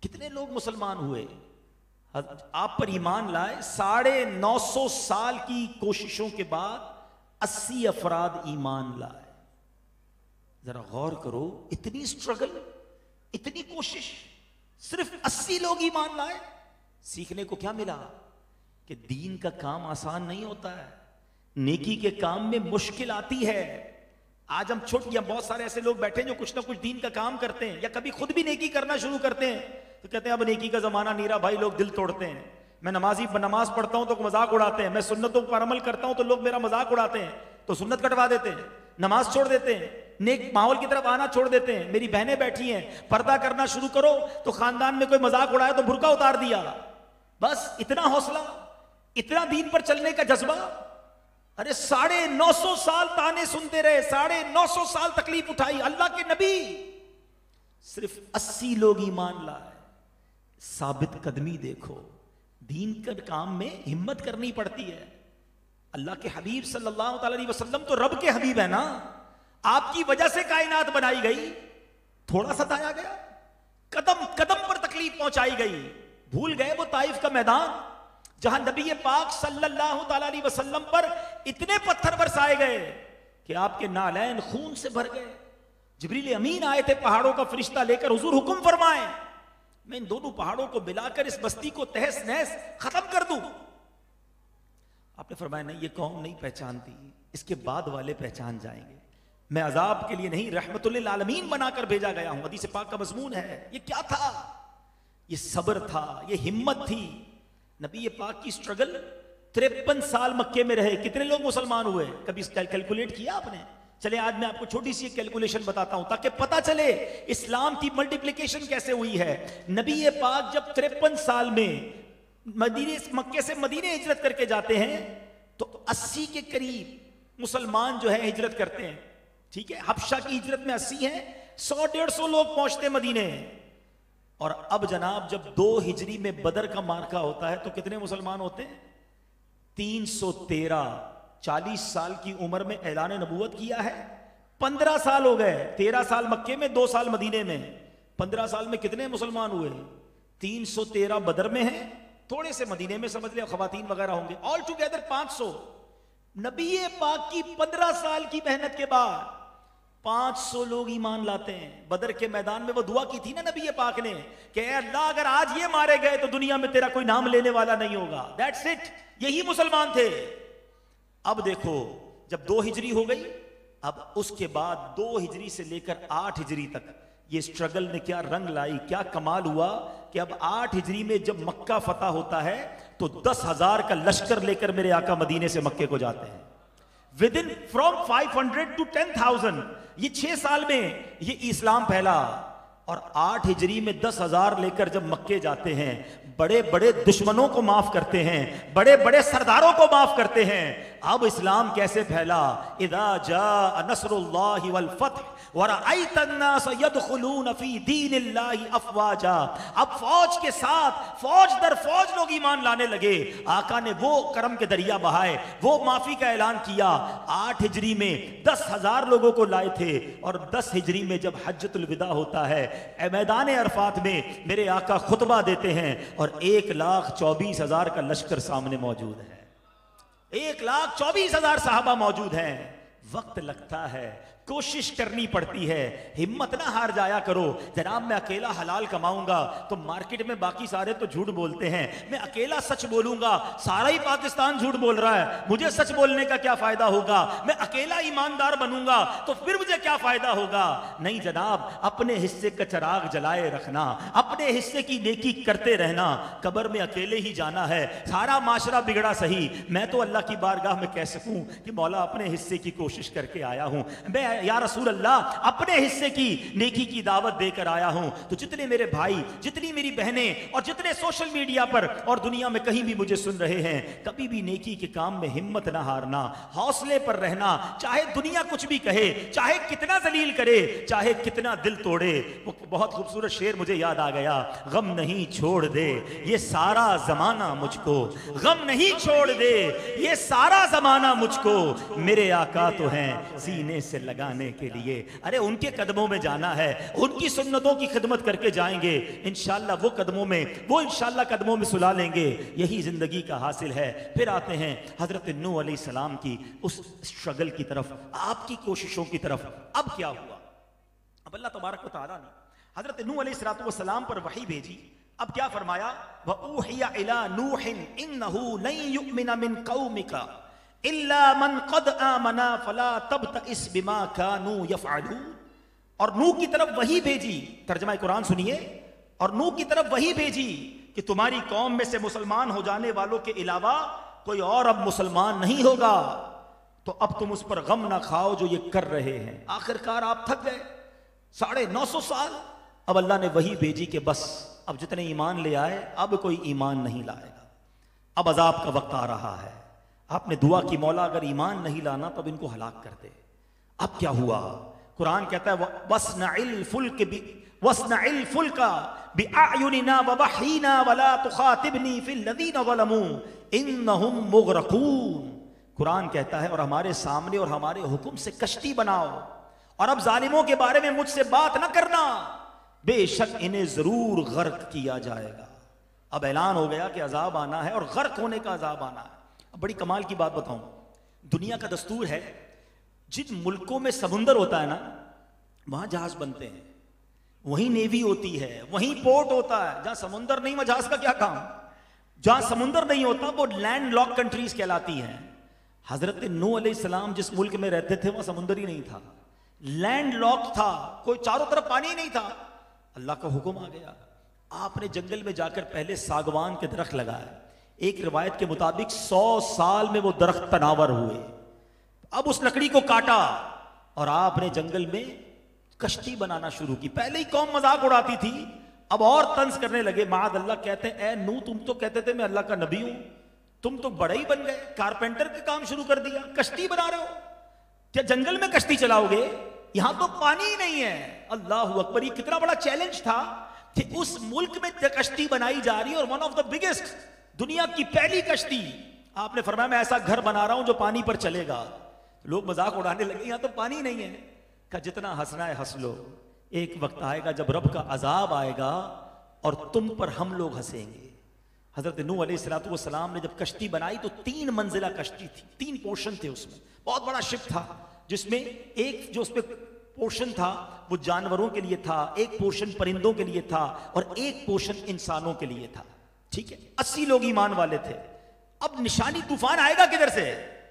कितने लोग मुसलमान हुए? आप पर ईमान लाए, 950 साल की कोशिशों के बाद 80 अफराद ईमान लाए। जरा गौर करो, इतनी स्ट्रगल, इतनी कोशिश, सिर्फ 80 लोग ईमान लाए। सीखने को क्या मिला? कि दीन का काम आसान नहीं होता है, नेकी के काम में मुश्किल आती है। आज हम या बहुत सारे ऐसे लोग बैठे हैं जो कुछ ना कुछ दीन का काम करते हैं या कभी खुद भी नेकी करना शुरू करते हैं, तो कहते हैं अब नेकी का जमाना नहीं रहा भाई, लोग दिल तोड़ते हैं। मैं नमाज पढ़ता हूं तो मजाक उड़ाते हैं, मैं सुन्नतों पर अमल करता हूं तो लोग मेरा मजाक उड़ाते हैं, तो सुन्नत कटवा देते हैं, नमाज छोड़ देते हैं, नेक माहौल की तरफ आना छोड़ देते हैं। मेरी बहनें बैठी हैं, पर्दा करना शुरू करो तो खानदान में कोई मजाक उड़ाया तो बुर्का उतार दिया। बस इतना हौसला, इतना दीन पर चलने का जज्बा। अरे 950 साल ताने सुनते रहे, 950 साल तकलीफ उठाई। अल्लाह के नबी सिर्फ 80 लोग ईमान लाए। साबित कदमी देखो, दीन के काम में हिम्मत करनी पड़ती है। अल्लाह के हबीब सल्लल्लाहु अलैहि वसल्लम तो रब के हबीब है ना, आपकी वजह से कायनात बनाई गई। थोड़ा सा दाया गया, कदम कदम पर तकलीफ पहुंचाई गई। भूल गए वो ताइफ का मैदान जहां नबी पाक सल्लल्लाहु अलैहि वसल्लम पर इतने पत्थर बरसाए गए कि आपके नालैन खून से भर गए। जिब्रील अमीन आए थे पहाड़ों का फरिश्ता लेकर, हुजूर हुक्म फरमाए मैं इन दोनों पहाड़ों को मिलाकर इस बस्ती को तहस नहस खत्म कर दूं। आपने फरमाया नहीं, ये कौम नहीं पहचानती, इसके बाद वाले पहचान जाएंगे। मैं अजाब के लिए नहीं, रहमतुल लिल आलमीन बनाकर भेजा गया हूं। हदीस पाक का मजमून है। ये क्या था? ये सब्र था, ये हिम्मत थी। नबी पाक की स्ट्रगल, 53 साल मक्के में रहे, कितने लोग मुसलमान हुए? कभी कैलकुलेट किया आपने? चले आज मैं आपको छोटी सी कैलकुलेशन बताता हूं ताकि पता चले इस्लाम की मल्टीप्लिकेशन कैसे हुई है। नबी पाक जब 53 साल में मक्के से मदीने हिजरत करके जाते हैं तो 80 के करीब मुसलमान जो है हिजरत करते हैं। ठीक है, हबशा की हिजरत में 80 हैं, 100-150 लोग पहुंचते मदीने। और अब जनाब जब 2 हिजरी में बदर का मार्का होता है तो कितने मुसलमान होते हैं? 313। 40 साल की उम्र में ऐलान नबूवत किया है, 15 साल हो गए। 13 साल मक्के में, 2 साल मदीने में। 15 साल में कितने मुसलमान हुए? 313 बदर में है, थोड़े से मदीने में समझ लिया, खवातीन वगैरह होंगे, ऑल टुगेदर 500। नबी पाक की 15 साल की मेहनत के बाद 500 लोग ईमान लाते हैं। बदर के मैदान में वो दुआ की थी ना नबी पाक ने कि अल्लाह अगर आज ये मारे गए तो दुनिया में तेरा कोई नाम लेने वाला नहीं होगा। दैट्स इट, यही मुसलमान थे। अब देखो जब 2 हिजरी हो गई, अब उसके बाद 2 हिजरी से लेकर 8 हिजरी तक ये स्ट्रगल ने क्या रंग लाई, क्या कमाल हुआ कि अब 8 हिजरी में जब मक्का फतह होता है तो 10,000 का लश्कर लेकर मेरे आका मदीने से मक्के को जाते हैं। विद इन फ्रॉम 500 to 10,000, ये 6 साल में ये इस्लाम फैला। और 8 हिजरी में 10,000 लेकर जब मक्के जाते हैं, बड़े बड़े दुश्मनों को माफ करते हैं, बड़े बड़े सरदारों को माफ करते हैं। अब इस्लाम कैसे फैला? इदा जा नसरुल्लाहि वल फत्ह वरअयतन्नास यदखुलून फी दीनिल्लाहि अफवाजा। अब फौज के साथ फौज दर फौज लोग ईमान लाने लगे। आका ने वो करम के दरिया बहाए, वो माफी का ऐलान किया। 8 हिजरी में 10,000 लोगों को लाए थे और 10 हिजरी में जब हज्जतुल विदा होता है, मैदान अरफात में मेरे आका खुतबा देते हैं और 1,24,000 का लश्कर सामने मौजूद है। 1,24,000 साहबा मौजूद हैं। वक्त लगता है, कोशिश करनी पड़ती है, हिम्मत ना हार जाया करो। जनाब मैं अकेला हलाल कमाऊंगा तो मार्केट में बाकी सारे तो झूठ बोलते हैं, मैं अकेला सच बोलूंगा, सारा ही पाकिस्तान झूठ बोल रहा है, मुझे सच बोलने का क्या फायदा होगा? मैं अकेला ईमानदार बनूंगा तो फिर मुझे क्या फायदा होगा? नहीं जनाब, अपने हिस्से का चिराग जलाए रखना, अपने हिस्से की नेकी करते रहना। कब्र में अकेले ही जाना है, सारा माशरा बिगड़ा सही, मैं तो अल्लाह की बारगाह में कह सकूं कि मौला अपने हिस्से की कोशिश करके आया हूं, मैं या रसूल अल्लाह अपने हिस्से की नेकी की दावत देकर आया हूं। तो जितने मेरे भाई, जितनी मेरी बहनें और जितने सोशल मीडिया पर और दुनिया में कहीं भी मुझे सुन रहे हैं, कभी भी नेकी के काम में हिम्मत ना हारना, हौसले पर रहना। चाहे दुनिया कुछ भी कहे, चाहे कितना जलील करे, चाहे कितना दिल तोड़े। वो बहुत खूबसूरत शेर मुझे याद आ गया, गम नहीं छोड़ दे ये सारा जमाना मुझको, गम नहीं छोड़ दे ये सारा जमाना मुझको, मेरे आका तो हैं सीने से लगा के लिए। अरे उनके कदमों में जाना है, उनकी सुन्नतों की खिदमत करके जाएंगे, इंशाल्लाह वो कदमों में, वो इंशाल्लाह कदमों में सुला लेंगे। यही जिंदगी का हासिल है। फिर आते हैं हजरत नूह अलैहिस्सलाम की उस स्ट्रगल की तरफ, आपकी कोशिशों की तरफ। अब क्या हुआ? अब अल्लाह तबारक व तआला ने हजरत नूह अलैहिस्सलाम पर वही भेजी। अब क्या फरमाया? वऊहिया इला नूहिन इन्नहु लन युमिन मिन कौमिका इल्ला मन कद आमना फला तबतइस बिमा कानू यफअलून। और नूह की तरफ वही भेजी, तर्जमा कुरान सुनिए, और नूह की तरफ वही भेजी कि तुम्हारी कौम में से मुसलमान हो जाने वालों के अलावा कोई और अब मुसलमान नहीं होगा, तो अब तुम उस पर गम ना खाओ जो ये कर रहे हैं। आखिरकार आप थक गए, 950 साल। अब अल्लाह ने वही भेजी कि बस अब जितने ईमान ले आए अब कोई ईमान नहीं लाएगा, अब अजाब का वक्त आ रहा है। आपने दुआ की मौला अगर ईमान नहीं लाना तब इनको हलाक कर दे। अब क्या हुआ? कुरान कहता है वस्नइल फुल्का बिअयुनिना ववहीना वला तुखातिबनी फिल लदीना ज़लमू इन्नहुम मुग़रक़ून। कुरान कहता है और हमारे सामने और हमारे हुक्म से कश्ती बनाओ और अब जालिमों के बारे में मुझसे बात न करना, बेशक इन्हें जरूर गर्क किया जाएगा। अब ऐलान हो गया कि अजाब आना है और गर्क होने का अजाब आना है। बड़ी कमाल की बात बताऊं, दुनिया का दस्तूर है जिन मुल्कों में समुंदर होता है ना, वहां जहाज बनते हैं, वहीं नेवी होती है, वहीं पोर्ट होता है। जहां समुंदर नहीं वहां जहाज का क्या काम? जहां समुंदर नहीं होता वो लैंड लॉक कंट्रीज कहलाती हैं। हजरत नूह अलैहिस्सलाम जिस मुल्क में रहते थे वहां समुंदर ही नहीं था, लैंड लॉक था, कोई चारों तरफ पानी ही नहीं था। अल्लाह का हुक्म आ गया, आपने जंगल में जाकर पहले सागवान के दरख्त लगाए। एक रिवायत के मुताबिक 100 साल में वो दरख्त तनावर हुए। अब उस लकड़ी को काटा और आपने जंगल में कश्ती बनाना शुरू की। पहले ही कौम मजाक उड़ाती थी, अब और तंज करने लगे। माद अल्लाह कहते हैं, ए नूह तुम तो कहते थे मैं अल्लाह का नबी हूं, तुम तो बड़े ही बन गए, कारपेंटर का काम शुरू कर दिया, कश्ती बना रहे हो। क्या जंगल में कश्ती चलाओगे? यहां तो पानी ही नहीं है। अल्लाह अकबर, ये कितना बड़ा चैलेंज था कि उस मुल्क में कश्ती बनाई जा रही है और वन ऑफ द बिगेस्ट, दुनिया की पहली कश्ती। आपने फरमाया मैं ऐसा घर बना रहा हूं जो पानी पर चलेगा। लोग मजाक उड़ाने लगे, यहां तो पानी नहीं है। का जितना हंसना है हंस लो, एक वक्त आएगा जब रब का अजाब आएगा और तुम पर हम लोग हंसेंगे। हजरत नूह अलैहिस्सलाम ने जब कश्ती बनाई तो 3 मंजिला कश्ती थी, 3 पोर्शन थे उसमें, बहुत बड़ा शिप था, जिसमें एक जो उसमें पोर्शन था वो जानवरों के लिए था, एक पोर्शन परिंदों के लिए था और एक पोर्शन इंसानों के लिए था। ठीक है, 80 लोग ईमान वाले थे। अब निशानी तूफान आएगा किधर से?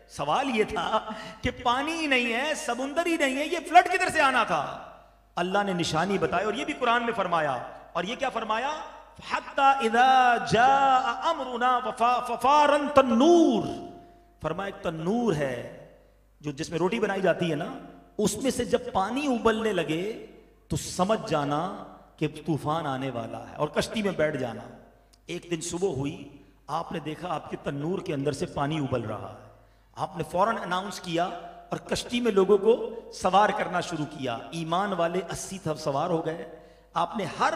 सवाल ये था कि पानी ही नहीं है, समुंदर ही नहीं है, ये फ्लड किधर से आना था? अल्लाह ने निशानी बताई और ये भी कुरान में फरमाया। और ये क्या फरमाया? हत्ता इज़ा जाअ अमरुना फफारन तन्नूर। फरमाया एक तन्नूर है जो जिसमें रोटी बनाई जाती है ना, उसमें से जब पानी उबलने लगे तो समझ जाना कि तूफान आने वाला है और कश्ती में बैठ जाना। एक दिन सुबह हुई, आपने देखा आपके तन्नूर के अंदर से पानी उबल रहा है। आपने फौरन अनाउंस किया और कश्ती में लोगों को सवार करना शुरू किया। ईमान वाले 80 तब सवार हो गए। आपने हर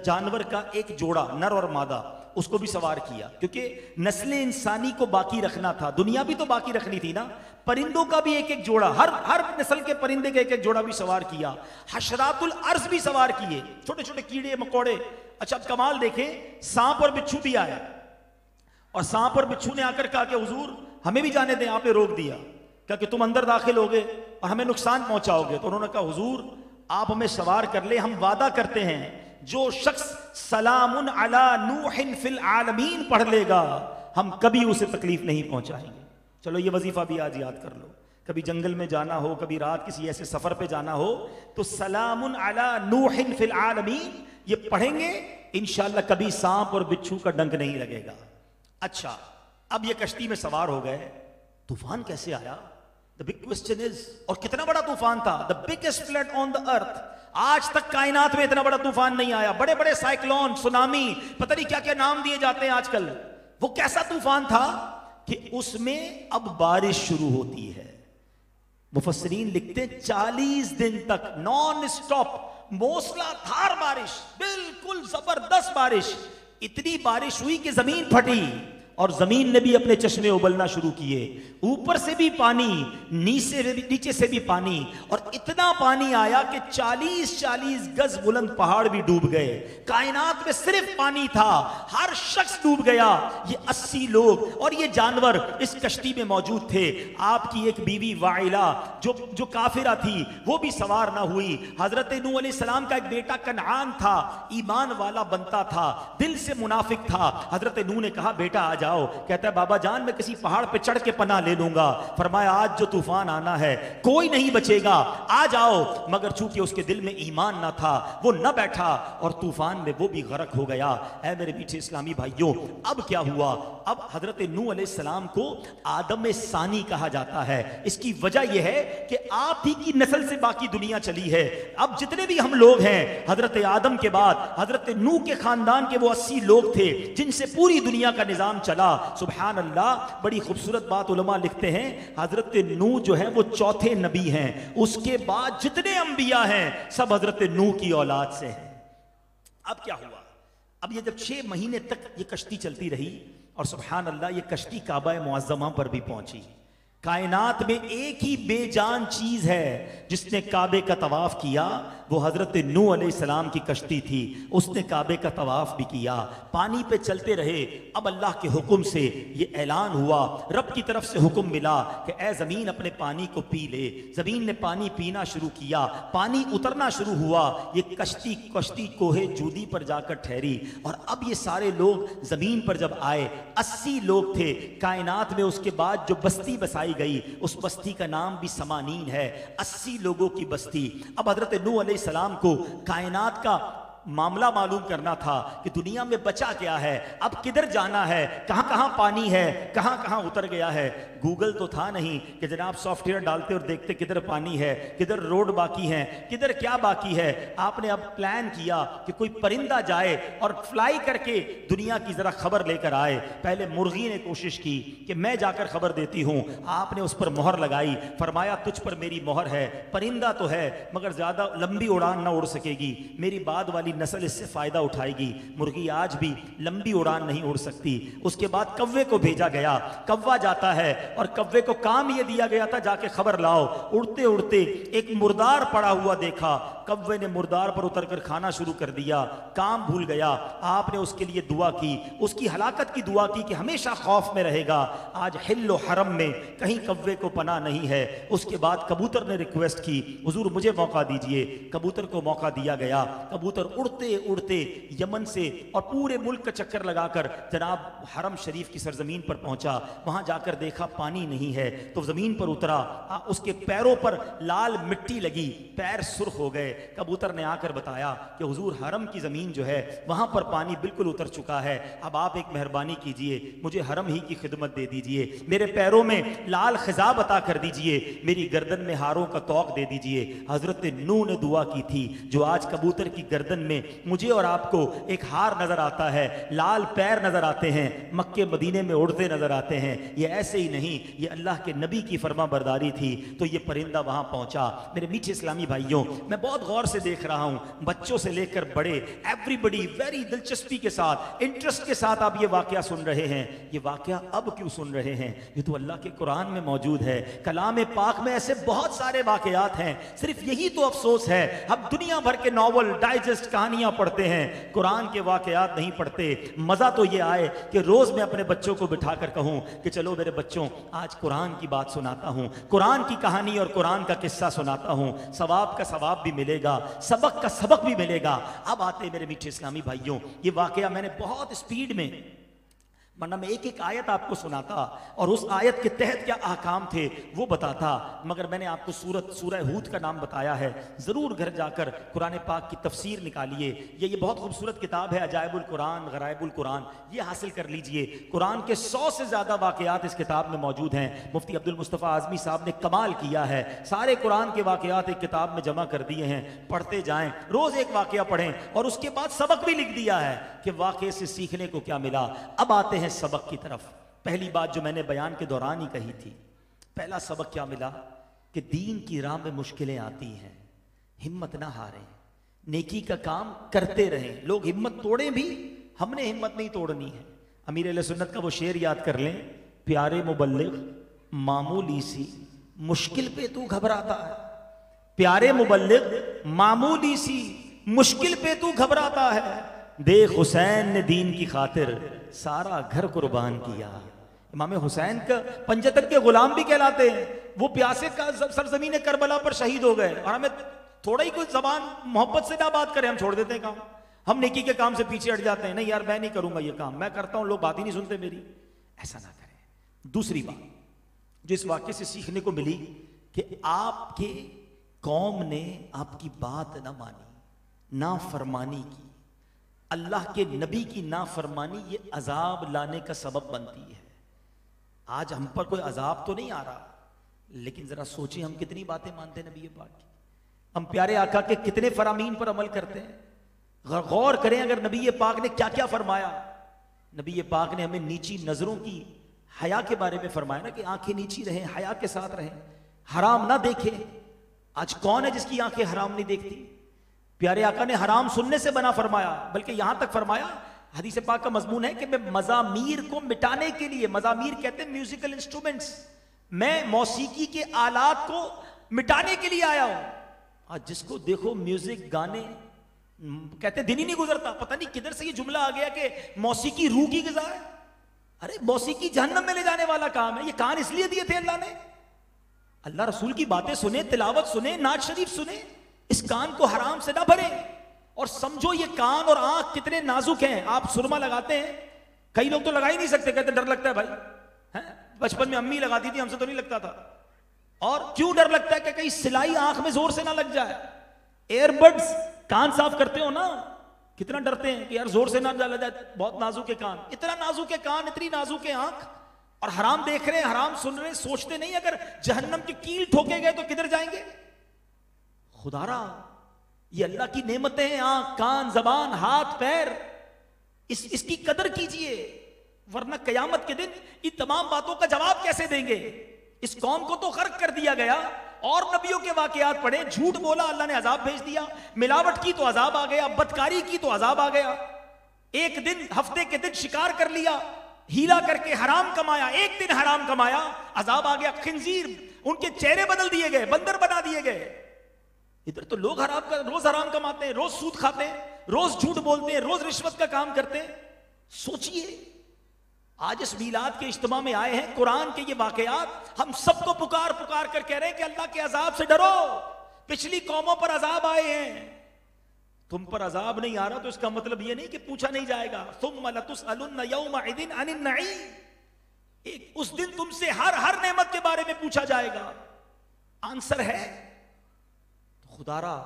जानवर का एक जोड़ा, नर और मादा, उसको भी सवार किया, क्योंकि नस्ल इंसानी को बाकी रखना था, दुनिया भी तो बाकी रखनी थी ना। परिंदों का भी एक एक जोड़ा, हर नस्ल के परिंदे का एक एक जोड़ा भी सवार किया। हशरातुल अर्ज भी सवार किए, छोटे छोटे कीड़े मकोड़े। अच्छा, अब कमाल देखें, सांप और बिच्छू भी आए और सांप और बिच्छू ने आकर कहा कि हुजूर हमें भी जाने दें। आपने रोक दिया, क्या कि तुम अंदर दाखिल होगे और हमें नुकसान पहुंचाओगे। तो उन्होंने कहा हुजूर आप हमें सवार कर ले, हम वादा करते हैं जो शख्स सलामुन अला नूहिन फिल आलमीन पढ़ लेगा हम कभी उसे तकलीफ नहीं पहुंचाएंगे। चलो ये वजीफा भी आज याद कर लो। कभी जंगल में जाना हो, कभी रात किसी ऐसे सफर पे जाना हो तो सलामुन अला नूहिन फिल आलमीन ये पढ़ेंगे, इंशाअल्लाह कभी सांप और बिच्छू का डंक नहीं लगेगा। अच्छा, अब ये कश्ती में सवार हो गए, तूफान कैसे आया? द बिग क्वेश्चन इज, और कितना बड़ा तूफान था? The biggest flood on the earth. आज तक कायनात में इतना बड़ा तूफान नहीं आया। बड़े बड़े साइक्लोन, सुनामी, पता नहीं क्या क्या नाम दिए जाते हैं आजकल। वो कैसा तूफान था कि उसमें अब बारिश शुरू होती है। मुफस्सिरीन लिखते हैं 40 दिन तक नॉन स्टॉप मूसलाधार बारिश, बिल्कुल जबरदस्त बारिश। इतनी बारिश हुई कि जमीन फटी और जमीन ने भी अपने चश्मे उबलना शुरू किए। ऊपर से भी पानी, नीचे से भी पानी, और इतना पानी आया कि 40-40 गज बुलंद पहाड़ भी डूब गए। कायनात में सिर्फ पानी था, हर शख्स डूब गया। ये 80 लोग और ये जानवर इस कश्ती में मौजूद थे। आपकी एक बीवी वाइला जो काफिरा थी वो भी सवार ना हुई। हजरत नूह अलैहिस्सलाम का एक बेटा कनान था, ईमान वाला बनता था, दिल से मुनाफिक था। हजरत नूह ने कहा बेटा आ जाओ। कहता है बाबा जान मैं किसी पहाड़ पे चढ़ के पनाह ले लूंगा। फरमाया आज जो तूफान आना है कोई नहीं बचेगा, आ जाओ। मगर चूंकि उसके दिल में ईमान ना था वो न बैठा और तूफान में वो भी गरक हो गया। ऐ मेरे मीठे इस्लामी भाइयों, अब क्या हुआ? अब हजरत नूह अलैहिस्सलाम को आदम सानी कहा जाता है। इसकी वजह यह है कि आप ही की नस्ल से बाकी दुनिया चली है। अब जितने भी हम लोग हैं, हजरत आदम के बाद हजरत नूह के खानदान के वो 80 लोग थे जिनसे पूरी दुनिया का निजाम चला। सुभान अल्लाह, बड़ी खूबसूरत बात उलमा लिखते हैं, हजरत नूह जो है वो चौथे नबी हैं। उसके बाद जितने अंबिया हैं सब हजरत नूह की औलाद से हैं। अब क्या हुआ? अब ये जब 6 महीने तक ये कश्ती चलती रही और सुभान अल्लाह ये कश्ती काबा मुअज्जमा पर भी पहुंची। कायनात में एक ही बेजान चीज है जिसने काबे का तवाफ किया, वो हजरत नूह अलैहिस्सलाम की कश्ती थी, उसने काबे का तवाफ भी किया, पानी पे चलते रहे। अब अल्लाह के हुक्म से ये ऐलान हुआ, रब की तरफ से हुक्म मिला कि ए जमीन अपने पानी को पी ले। जमीन ने पानी पीना शुरू किया, पानी उतरना शुरू हुआ। ये कश्ती कोहे जूदी पर जाकर ठहरी। और अब ये सारे लोग जमीन पर जब आए, 80 लोग थे कायनात में। उसके बाद जो बस्ती बसाई गई, उस बस्ती का नाम भी समानीन है, 80 लोगों की बस्ती। अब हजरत नूह अलैहिस्सलाम को कायनात का मामला मालूम करना था कि दुनिया में बचा क्या है, अब किधर जाना है, कहां कहां पानी है, कहां कहां उतर गया है। गूगल तो था नहीं कि जनाब सॉफ्टवेयर डालते और देखते किधर पानी है, किधर रोड बाकी है, किधर क्या बाकी है। आपने अब प्लान किया कि कोई परिंदा जाए और फ्लाई करके दुनिया की जरा खबर लेकर आए। पहले मुर्गी ने कोशिश की कि मैं जाकर खबर देती हूं, आपने उस पर मोहर लगाई, फरमाया तुझ पर मेरी मोहर है, परिंदा तो है मगर ज्यादा लंबी उड़ान ना उड़ सकेगी, मेरी बाद वाली नस्ल इससे फायदा उठाएगी। मुर्गी आज भी लंबी उड़ान नहीं उड़ सकती। उसके बाद कव्वे को भेजा गया, कव्वा जाता है और कव्वे को काम यह दिया गया था जाके खबर लाओ। उड़ते उड़ते एक मुर्दार पड़ा हुआ देखा, कव्वे ने मुर्दार पर उतरकर खाना शुरू कर दिया, काम भूल गया। आपने उसके लिए दुआ की, उसकी हलाकत की दुआ की कि हमेशा खौफ में रहेगा। आज हिल्लो हरम में कहीं कव्वे को पनाह नहीं है। उसके बाद कबूतर ने रिक्वेस्ट की, हुजूर मुझे मौका दीजिए। कबूतर को मौका दिया गया। कबूतर उड़ते उड़ते यमन से और पूरे मुल्क का चक्कर लगाकर जनाब हरम शरीफ की सरजमीन पर पहुंचा। वहां जाकर देखा पानी नहीं है, तो जमीन पर उतरा, उसके पैरों पर लाल मिट्टी लगी, पैर सुर्ख हो गए। कबूतर ने आकर बताया कि हुजूर हरम की जमीन जो है वहां पर पानी बिल्कुल उतर चुका है, अब आप एक मेहरबानी कीजिए, मुझे हरम ही की खिदमत दे दीजिए, मेरे पैरों में लाल खिजाब अता कर दीजिए, मेरी गर्दन में हारों का तौक दे दीजिए। हजरत नूह ने दुआ की थी, जो आज कबूतर की गर्दन में मुझे और आपको एक हार नजर आता है, लाल पैर नजर आते हैं, मक्के मदीने में उड़ते नजर आते हैं, ये ऐसे ही नहीं, ये अल्लाह के नबी की फरमा बरदारी थी। तो ये परिंदा वहां पहुंचा। मेरे मीठे इस्लामी भाइयों, मैं बहुत गौर से देख रहा हूं, बच्चों से लेकर बड़े, एवरीबडी वेरी दिलचस्पी के साथ, इंटरेस्ट के साथ आप ये वाकया सुन रहे हैं। ये वाकया अब क्यों सुन रहे हैं? ये तो अल्लाह के कुरान में मौजूद है, कलाम पाक में ऐसे बहुत सारे वाकयात हैं। सिर्फ यही तो अफसोस है, हम दुनिया भर के नॉवल, डाइजेस्ट, कहानियां पढ़ते हैं, कुरान के वाकयात नहीं पढ़ते। मजा तो ये आए कि रोज मैं अपने बच्चों को बिठाकर कहूं कि चलो मेरे बच्चों आज कुरान की बात सुनाता हूं, कुरान की कहानी और कुरान का किस्सा सुनाता हूं, सवाब का सवाब भी मिलेगा, सबक का सबक भी मिलेगा। अब आते मेरे मीठे इस्लामी भाइयों, ये वाकया मैंने बहुत स्पीड में, वरना मैं एक एक आयत आपको सुनाता और उस आयत के तहत क्या अहकाम थे वो बताता, मगर मैंने आपको सूरह हूद का नाम बताया है। ज़रूर घर जाकर कुरान पाक की तफसीर निकालिए। ये बहुत खूबसूरत किताब है, अजायबुल कुरान गराइबुल कुरान, ये हासिल कर लीजिए। कुरान के 100 से ज़्यादा वाकयात इस किताब में मौजूद हैं। मुफ्ती अब्दुल मुस्तफ़ा आज़मी साहब ने कमाल किया है, सारे कुरान के वाकयात एक किताब में जमा कर दिए हैं। पढ़ते जाएँ, रोज़ एक वाकया पढ़ें और उसके बाद सबक भी लिख दिया है कि वाकये से सीखने को क्या मिला। अब आते हैं सबक की तरफ। पहली बात जो मैंने बयान के दौरान ही कही थी, पहला सबक क्या मिला कि दीन की राह में मुश्किलें आती हैं, हिम्मत ना हारें, नेकी का काम करते रहें। लोग हिम्मत तोड़ें भी, हमने हिम्मत नहीं तोड़नी है। अमीर अहले सुन्नत का वो शेर याद कर लें, प्यारे मुबल्लिग मामूली सी मुश्किल पे तू घबराता है, प्यारे मुबल्लिग मामूली सी मुश्किल पे तू घबराता है, देख हुसैन ने दीन की खातिर सारा घर कुर्बान किया। इमाम हुसैन का पंजतन के गुलाम भी कहलाते हैं। वो प्यासे का सरजमीन करबला पर शहीद हो गए और हमें थोड़ा ही कोई जबान मोहब्बत से ना बात करें, हम छोड़ देते हैं काम, हम नेकी के काम से पीछे हट जाते हैं। नहीं यार मैं नहीं करूंगा ये काम, मैं करता हूं, लोग बात ही नहीं सुनते मेरी। ऐसा ना करें। दूसरी बात जो इस वाक्य से सीखने को मिली कि आपके कौम ने आपकी बात ना मानी, ना फरमानी की, अल्लाह के नबी की नाफरमानी ये अजाब लाने का सबब बनती है। आज हम पर कोई अजाब तो नहीं आ रहा, लेकिन जरा सोचिए हम कितनी बातें मानते हैं नबी पाक की, हम प्यारे आका के कितने फरामीन पर अमल करते हैं। गौर करें अगर नबी पाक ने क्या क्या फरमाया। नबी पाक ने हमें नीची नजरों की हया के बारे में फरमाया ना कि आंखें नीची रहें, हया के साथ रहें, हराम ना देखें। आज कौन है जिसकी आंखें हराम नहीं देखती? प्यारे आका ने हराम सुनने से बना फरमाया, बल्कि यहां तक फरमाया, हदीस पाक का मजमून है कि मैं मजामीर को मिटाने के लिए, मजामीर कहते हैं म्यूजिकल इंस्ट्रूमेंट्स, मैं मौसीकी के आलात को मिटाने के लिए आया हूं। आज जिसको देखो म्यूजिक गाने, कहते दिन ही नहीं गुजरता, पता नहीं किधर से ये जुमला आ गया कि मौसीकी रूह की ग़िज़ा है। अरे मौसीकी जहन्नम में ले जाने वाला काम है। ये कान इसलिए दिए थे अल्लाह ने, अल्लाह रसूल की बातें सुने, तिलावत सुने, नात शरीफ सुने, इस कान को हराम से ना भरे। और समझो ये कान और आंख कितने नाजुक हैं। आप सुरमा लगाते हैं, कई लोग तो लगा ही नहीं सकते, कहते डर लगता है भाई, हैं? बचपन में अम्मी लगाती थी, हमसे तो नहीं लगता था। और क्यों डर लगता है कि कहीं सिलाई आंख में जोर से ना लग जाए। एयरबड्स, कान साफ करते हो ना, कितना डरते हैं कि यार जोर से ना डाला जाए, बहुत नाजुक है कान। इतना नाजुक है कान, इतनी नाजुक है आंख, और हराम देख रहे हैं, हराम सुन रहे हैं, सोचते नहीं अगर जहन्नम की कील ठोके गए तो किधर जाएंगे। खुदारा ये अल्लाह की नेमतें हैं, आंख, कान, जबान, हाथ, पैर, इसकी कदर कीजिए, वरना कयामत के दिन इन तमाम बातों का जवाब कैसे देंगे। इस कौम को तो गर्क कर दिया गया, और नबियों के वाकयात पढ़े, झूठ बोला अल्लाह ने अजाब भेज दिया, मिलावट की तो अजाब आ गया, बदकारी की तो अजाब आ गया। एक दिन हफ्ते के दिन शिकार कर लिया, हीला करके हराम कमाया, एक दिन हराम कमाया, अजाब आ गया। खिंजीर, उनके चेहरे बदल दिए गए, बंदर बना दिए गए। इधर तो लोग रोज हराम कमाते हैं, रोज सूद खाते हैं, रोज झूठ बोलते हैं, रोज रिश्वत का काम करते हैं। सोचिए आज इस मीलाद के इज्तिमा में आए हैं, कुरान के ये वाकयात हम सबको पुकार पुकार कर कह रहे हैं कि अल्लाह के अजाब से डरो। पिछली कौमों पर अजाब आए हैं, तुम पर अजाब नहीं आ रहा तो इसका मतलब ये नहीं कि पूछा नहीं जाएगा। सुम्मा लतुसअलुन्ना यौमइदिन अनिन नईम, एक उस दिन तुमसे हर नेमत के बारे में पूछा जाएगा। आंसर है खुदारा।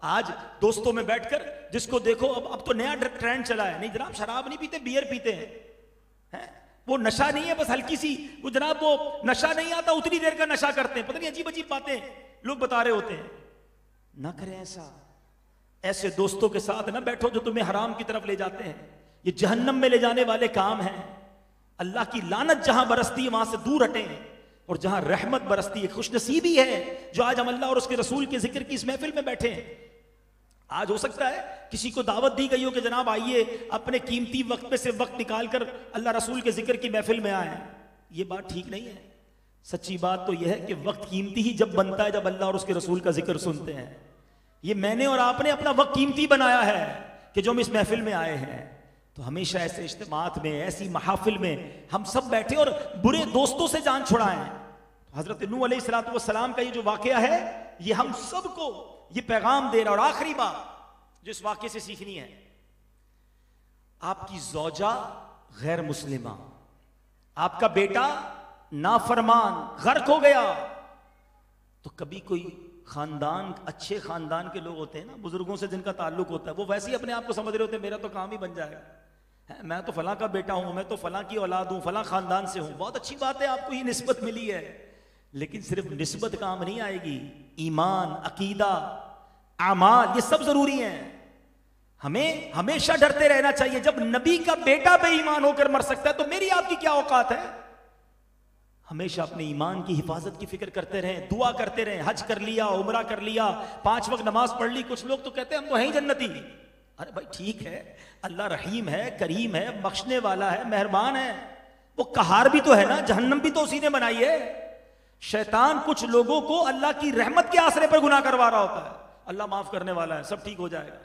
आज दोस्तों में बैठकर जिसको देखो, अब तो नया ट्रेंड चला है, नहीं जनाब शराब नहीं पीते, बियर पीते हैं। वो नशा नहीं है, बस हल्की सी, वो जनाब वो नशा नहीं आता, उतनी देर का नशा करते हैं, पता नहीं अजीब अजीब बातें लोग बता रहे होते हैं। ना करें ऐसा, ऐसे दोस्तों के साथ ना बैठो जो तुम्हें हराम की तरफ ले जाते हैं। ये जहन्नम में ले जाने वाले काम हैं। अल्लाह की लानत जहां बरसती है वहां से दूर हटें, और जहां रहमत बरसती है, खुशनसीबी है जो आज हम अल्लाह और उसके रसूल के जिक्र की इस महफिल में बैठे हैं। आज हो सकता है किसी को दावत दी गई हो कि जनाब आइए, अपने कीमती वक्त में से वक्त निकालकर अल्लाह रसूल के जिक्र की महफिल में आए। ये बात ठीक नहीं है। सच्ची बात तो यह है कि वक्त कीमती ही जब बनता है जब अल्लाह और उसके रसूल का जिक्र सुनते हैं। ये मैंने और आपने अपना वक्त कीमती बनाया है कि जो हम इस महफिल में आए हैं। तो हमेशा ऐसे इज्तिमात में, ऐसी महाफिल में हम सब बैठे और बुरे दोस्तों से जान छुड़ाएं। तो हजरत नूह अलैहिस्सलातु वस्सलाम का ये जो वाकया है, ये हम सबको ये पैगाम दे रहा। और आखिरी बात जो इस वाकये से सीखनी है, आपकी जौजा गैर मुस्लिमा, आपका बेटा नाफरमान गर्क हो गया, तो कभी कोई खानदान, अच्छे खानदान के लोग होते हैं ना, बुजुर्गों से जिनका ताल्लुक होता है, वो वैसे ही अपने आप को समझ रहे होते हैं मेरा तो काम ही बन जाएगा, मैं तो फलां का बेटा हूं, मैं तो फलां की औलाद हूं, फलां खानदान से हूं। बहुत अच्छी बात है, आपको ये निस्बत मिली है, लेकिन सिर्फ निस्बत काम नहीं आएगी। ईमान, अकीदा, आमाल, ये सब जरूरी है। हमें हमेशा डरते रहना चाहिए। जब नबी का बेटा बेईमान होकर मर सकता है तो मेरी आपकी क्या औकात है। हमेशा अपने ईमान की हिफाजत की फिक्र करते रहें, दुआ करते रहें। हज कर लिया, उमरा कर लिया, 5 वक्त नमाज पढ़ ली। कुछ लोग तो कहते हैं हम तो हैं ही जन्नती। अरे भाई ठीक है, अल्लाह रहीम है, करीम है, बख्शने वाला है, मेहरबान है। वो कहार भी तो है ना, जहन्नम भी तो उसी ने बनाई है। शैतान कुछ लोगों को अल्लाह की रहमत के आसरे पर गुनाह करवा रहा होता है। अल्लाह माफ करने वाला है, सब ठीक हो जाएगा।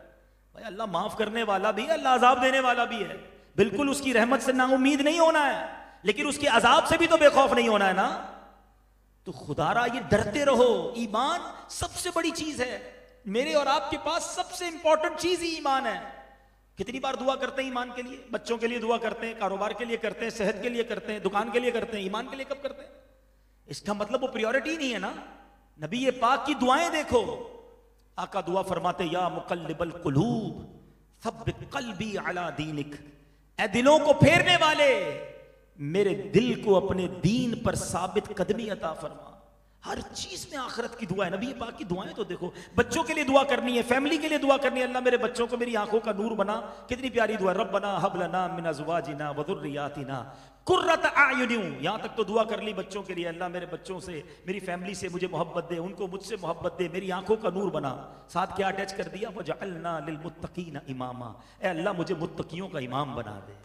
भाई अल्लाह माफ करने वाला भी है, अल्लाह अजाब देने वाला भी है। बिल्कुल उसकी रहमत से नाउमीद नहीं होना है, लेकिन उसके अजाब से भी तो बेखौफ नहीं होना है ना। तो खुदारा ये डरते रहो। ईमान सबसे बड़ी चीज है। मेरे और आपके पास सबसे इंपॉर्टेंट चीज ही ईमान है। कितनी बार दुआ करते हैं ईमान के लिए? बच्चों के लिए दुआ करते हैं, कारोबार के लिए करते हैं, सेहत के लिए करते हैं, दुकान के लिए करते हैं। ईमान के लिए कब करते हैं? इसका मतलब वो प्रायोरिटी नहीं है ना। नबी ये पाक की दुआएं देखो, आका दुआ फरमाते, या मुकल्लिबल कुलूब सब्बित कल्बी अला दीनिक, ऐ दिलों को फेरने वाले, मेरे दिल को अपने दीन पर साबित कदमी अता फरमा। हर चीज में आखिरत की दुआ है। नबी पाक की दुआएं तो देखो। बच्चों के लिए दुआ करनी है, फैमिली के लिए दुआ करनी है, अल्लाह मेरे बच्चों को मेरी आंखों का नूर बना। कितनी प्यारी दुआ, रब्बना हब लना मिन अज़वाजिना व ज़ुर्रिय्यातिना कुर्रत आयुनिन। यहां तक तो दुआ कर ली बच्चों के लिए, अल्लाह मेरे बच्चों से, मेरी फैमिली से मुझे मोहब्बत दे, उनको मुझसे मोहब्बत दे, मेरी आंखों का नूर बना। साथ क्या अटैच कर दिया, वजअलना लिलमुत्तकीना इमामा, ए अल्लाह मुझे मुत्तकियों का इमाम बना दे।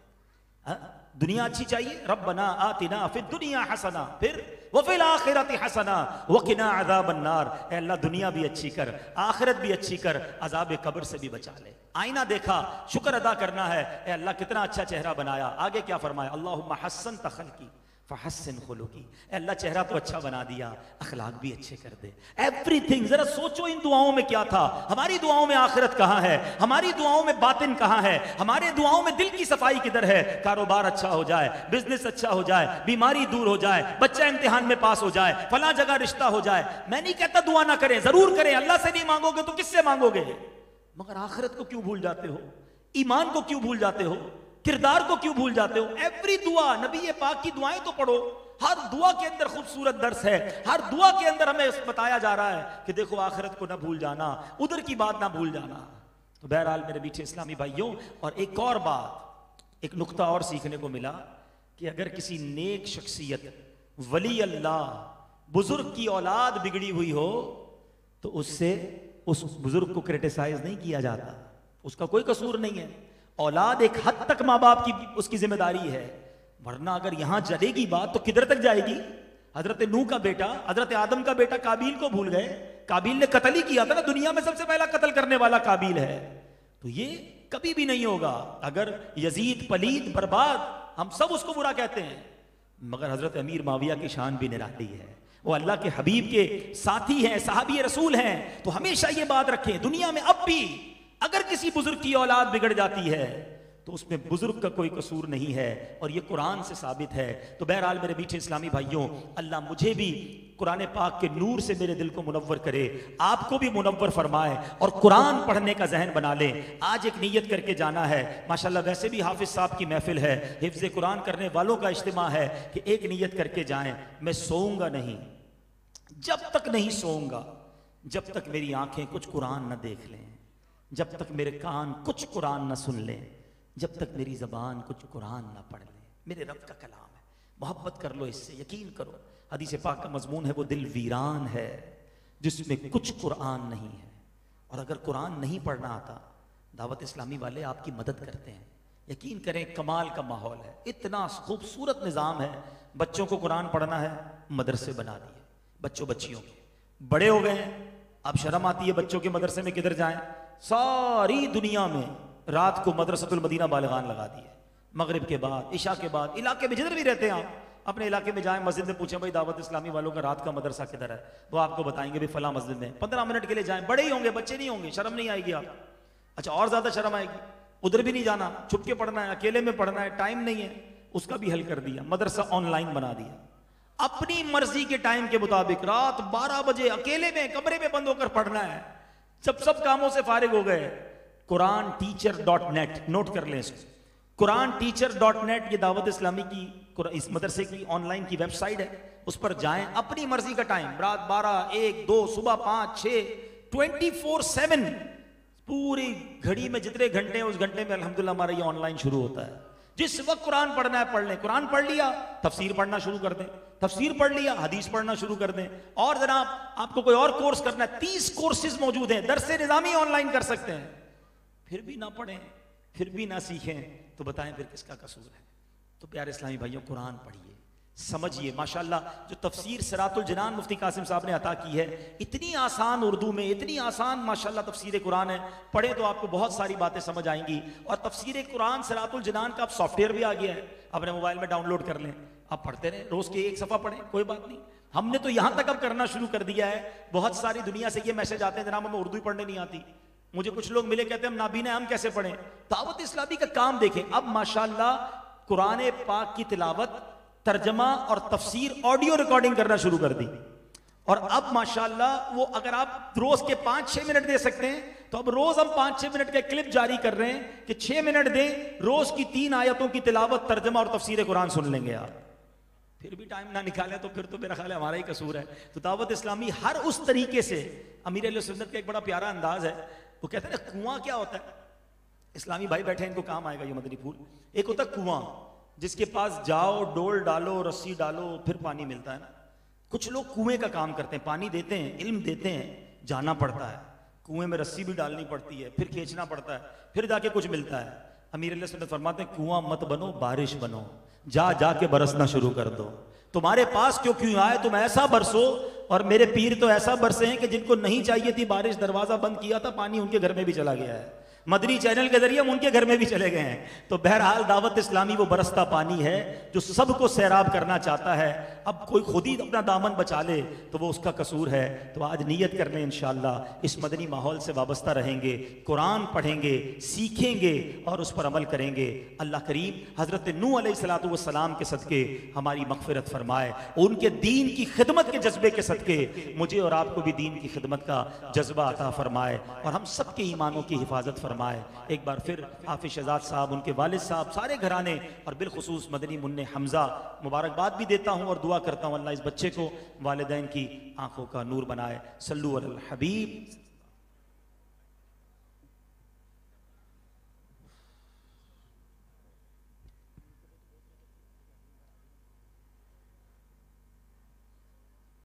दुनिया अच्छी चाहिए, रब्बना आतिना फिद दुनिया हसना, फिर वफिल आखिरति हसना वकिना अज़ाबन नार। ए अल्लाह दुनिया भी अच्छी कर, आखिरत भी अच्छी कर, अज़ाब कब्र से भी बचा ले। आईना देखा, शुक्र अदा करना है, ए अल्लाह कितना अच्छा चेहरा बनाया। आगे क्या फरमाया, अल्लाहुम्मा हस्सन तखल्की फहस्सिन खुलुकी। अल्लाह चेहरा तो अच्छा बना दिया, अखलाक भी अच्छे कर दे। एवरीथिंग, जरा सोचो इन दुआओं में क्या था। हमारी दुआओं में आखिरत कहाँ है, हमारी दुआओं में बातिन कहाँ है, हमारे दुआओं में दिल की सफाई किधर है। कारोबार अच्छा हो जाए, बिजनेस अच्छा हो जाए, बीमारी दूर हो जाए, बच्चा इम्तिहान में पास हो जाए, फला जगह रिश्ता हो जाए। मैं नहीं कहता दुआ ना करें, जरूर करें। अल्लाह से नहीं मांगोगे तो किससे मांगोगे। मगर आखिरत को क्यों भूल जाते हो, ईमान को क्यों भूल जाते हो, किरदार को क्यों भूल जाते हो। एवरी दुआ, नबी पाक की दुआएं तो पढ़ो, हर दुआ के अंदर खूबसूरत दर्स है, हर दुआ के अंदर हमें बताया जा रहा है कि देखो आखिरत को ना भूल जाना, उधर की बात ना भूल जाना। तो बहरहाल मेरे मीठे इस्लामी भाइयों, और एक और बात, एक नुक्ता और सीखने को मिला कि अगर किसी नेक शख्सियत, वली अल्लाह, बुजुर्ग की औलाद बिगड़ी हुई हो तो उससे उस बुजुर्ग को क्रिटिसाइज नहीं किया जाता, उसका कोई कसूर नहीं है। औलाद एक हद तक माँ बाप की उसकी जिम्मेदारी है, वरना अगर यहां चलेगी बात तो किधर तक जाएगी। हजरत नूह का बेटा, हजरत आदम का बेटा काबिल को भूल गए। काबिल ने कत्ल ही किया था ना, दुनिया में सबसे पहला कत्ल करने वाला काबिल है। तो ये कभी भी नहीं होगा। अगर यजीद पलीद बर्बाद, हम सब उसको बुरा कहते हैं, मगर हजरत अमीर माविया की शान भी निराली है। वो अल्लाह के हबीब के साथी हैं, सहाबी रसूल हैं। तो हमेशा ये बात रखें, दुनिया में अब भी अगर किसी बुजुर्ग की औलाद बिगड़ जाती है तो उसमें बुजुर्ग का कोई कसूर नहीं है, और ये कुरान से साबित है। तो बहरहाल मेरे मीठे इस्लामी भाइयों, अल्लाह मुझे भी कुरान पाक के नूर से मेरे दिल को मुनव्वर करे, आपको भी मुनव्वर फरमाए, और कुरान पढ़ने का जहन बना ले। आज एक नीयत करके जाना है। माशाल्लाह वैसे भी हाफिज साहब की महफिल है, हिफ्ज़ कुरान करने वालों का इज्तिमा है, कि एक नीयत करके जाएं, मैं सोऊंगा नहीं, जब तक नहीं सोऊंगा जब तक मेरी आंखें कुछ कुरान न देख लें, जब तक मेरे कान कुछ कुरान न सुन लें, जब तक मेरी ज़बान कुछ कुरान ना पढ़ ले। मेरे रब का कलाम है, मोहब्बत कर लो इससे, यकीन करो। हदीस पाक का मजमून है, वो दिल वीरान है जिसमें कुछ कुरान नहीं है। और अगर कुरान नहीं पढ़ना आता, दावत इस्लामी वाले आपकी मदद करते हैं। यकीन करें, कमाल का माहौल है, इतना खूबसूरत निज़ाम है। बच्चों को कुरान पढ़ना है, मदरसे बना दिए बच्चों बच्चियों के। बड़े हो गए हैं, अब शर्म आती है बच्चों के मदरसे में किधर जाएं। सारी दुनिया में रात को मदरसतुल मदीना बालिगान लगा दिए, मगरिब के बाद, इशा के बाद। इलाके में जिधर भी रहते हैं आप, अपने इलाके में जाएं, मस्जिद में पूछें भाई दावत इस्लामी वालों का रात का मदरसा किधर है, वो आपको बताएंगे भी फला मस्जिद में। 15 मिनट के लिए जाएं, बड़े ही होंगे, बच्चे नहीं होंगे, शर्म नहीं आएगी आप। अच्छा, और ज्यादा शर्म आएगी, उधर भी नहीं जाना, छुप के पढ़ना है, अकेले में पढ़ना है, टाइम नहीं है, उसका भी हल कर दिया, मदरसा ऑनलाइन बना दिया। अपनी मर्जी के टाइम के मुताबिक रात 12 बजे अकेले में कमरे में बंद होकर पढ़ना है। जब सब कामों से फारिग हो गए, quranteacher.net, नोट कर लें इसको, quranteacher.net, ये दावत इस्लामी की इस मदरसे की ऑनलाइन की वेबसाइट है। उस पर जाएं, अपनी मर्जी का टाइम, रात 12, 1, 2, सुबह 5, 6, 24/7 पूरी घड़ी में जितने घंटे हैं उस घंटे में अल्हम्दुलिल्लाह हमारा ये ऑनलाइन शुरू होता है। जिस वक्त कुरान पढ़ना है पढ़ लें। कुरान पढ़ लिया, तफसीर पढ़ना शुरू कर दें, तफसीर पढ़ लिया, हदीस पढ़ना शुरू कर दें। और जनाब आपको कोई और कोर्स करना है, 30 कोर्सेज मौजूद हैं, दरसे निज़ामी ऑनलाइन कर सकते हैं। फिर भी ना पढ़ें, फिर भी ना सीखें, तो बताएं फिर किसका कसूर है। तो प्यारे इस्लामी भाइयों, कुरान पढ़िए, समझिए। माशाल्लाह जो तफसीर सिरातुल जनान मुफ्ती कासिम साहब ने अता की है, इतनी आसान उर्दू में, इतनी आसान माशाल्लाह तफसीर कुरान है, पढ़े तो आपको बहुत सारी बातें समझ आएंगी। और तफसीर कुरान सिरातुल जनान का अब सॉफ्टवेयर भी आ गया है, अपने मोबाइल में डाउनलोड कर लें, आप पढ़ते रहें, रोज के एक सफ़ा पढ़ें, कोई बात नहीं। हमने तो यहाँ तक अब करना शुरू कर दिया है। बहुत सारी दुनिया से ये मैसेज आते हैं, जनाब हमें उर्दू पढ़ने नहीं आती। मुझे कुछ लोग मिले, कहते हैं हम नाबीना, हम कैसे पढ़ें। दावत इस्लामी का काम देखें, अब माशाल्लाह कुरान पाक की तिलावत, तर्जमा और तफसीर ऑडियो रिकॉर्डिंग करना शुरू कर दी। और अब माशाल्लाह वो अगर आप रोज के 5-6 मिनट दे सकते हैं, तो अब रोज हम 5-6 मिनट का क्लिप जारी कर रहे हैं कि 6 मिनट दें, रोज की 3 आयतों की तिलावत, तर्जमा और तफसीर कुरान सुन लेंगे आप। फिर भी टाइम ना निकालें तो फिर तो मेरा ख्याल है हमारा ही कसूर है। तो दावत इस्लामी हर उस तरीके से, अमीर अहले सुन्नत का एक बड़ा प्यारा अंदाज है, वो कहते हैं ना कुआं क्या होता है, इस्लामी भाई बैठे हैं, इनको काम आएगा ये मदनी फूल। एक होता है कुआं, जिसके पास जाओ, डोल डालो, रस्सी डालो, फिर पानी मिलता है ना। कुछ लोग कुएं का काम करते हैं, पानी देते हैं, इल्म देते हैं, जाना पड़ता है, कुएं में रस्सी भी डालनी पड़ती है, फिर खींचना पड़ता है, फिर जाके कुछ मिलता है। अमीर अहले सुन्नत फरमाते हैं कुआं मत बनो, बारिश बनो, जा जाके बरसना शुरू कर दो। तुम्हारे पास क्यों आए, तुम ऐसा बरसो। और मेरे पीर तो ऐसा बरसे हैं कि जिनको नहीं चाहिए थी बारिश, दरवाजा बंद किया था, पानी उनके घर में भी चला गया है। मदनी चैनल के जरिए हम उनके घर में भी चले गए हैं। तो बहरहाल दावत इस्लामी वो बरसता पानी है जो सबको सैराब करना चाहता है। अब कोई खुद ही अपना दामन बचा ले तो वो उसका कसूर है। तो आज नियत कर लें, इंशाअल्लाह इस मदनी माहौल से वाबस्ता रहेंगे, कुरान पढ़ेंगे, सीखेंगे और उस पर अमल करेंगे। अल्लाह करीम हज़रत नूह अलैहिस्सलातु वस्सलाम के सदके हमारी मग़फ़िरत फरमाए, उनके दीन की खिदमत के जज्बे के सदके मुझे और आपको भी दीन की खिदमत का जज्बा अता फरमाए और हम सबके ईमानों की हिफाजत फरमाए। एक बार फिर हाफिज शहजाद साहब, उनके वालिद साहब, सारे घराने और बिलखुसूस मदनी मुन्ने हमजा मुबारकबाद भी देता हूँ और दुआ करता हूँ अल्लाह इस बच्चे को वालिदैन की आंखों का नूर बनाए। सल्लु अलल हबीब।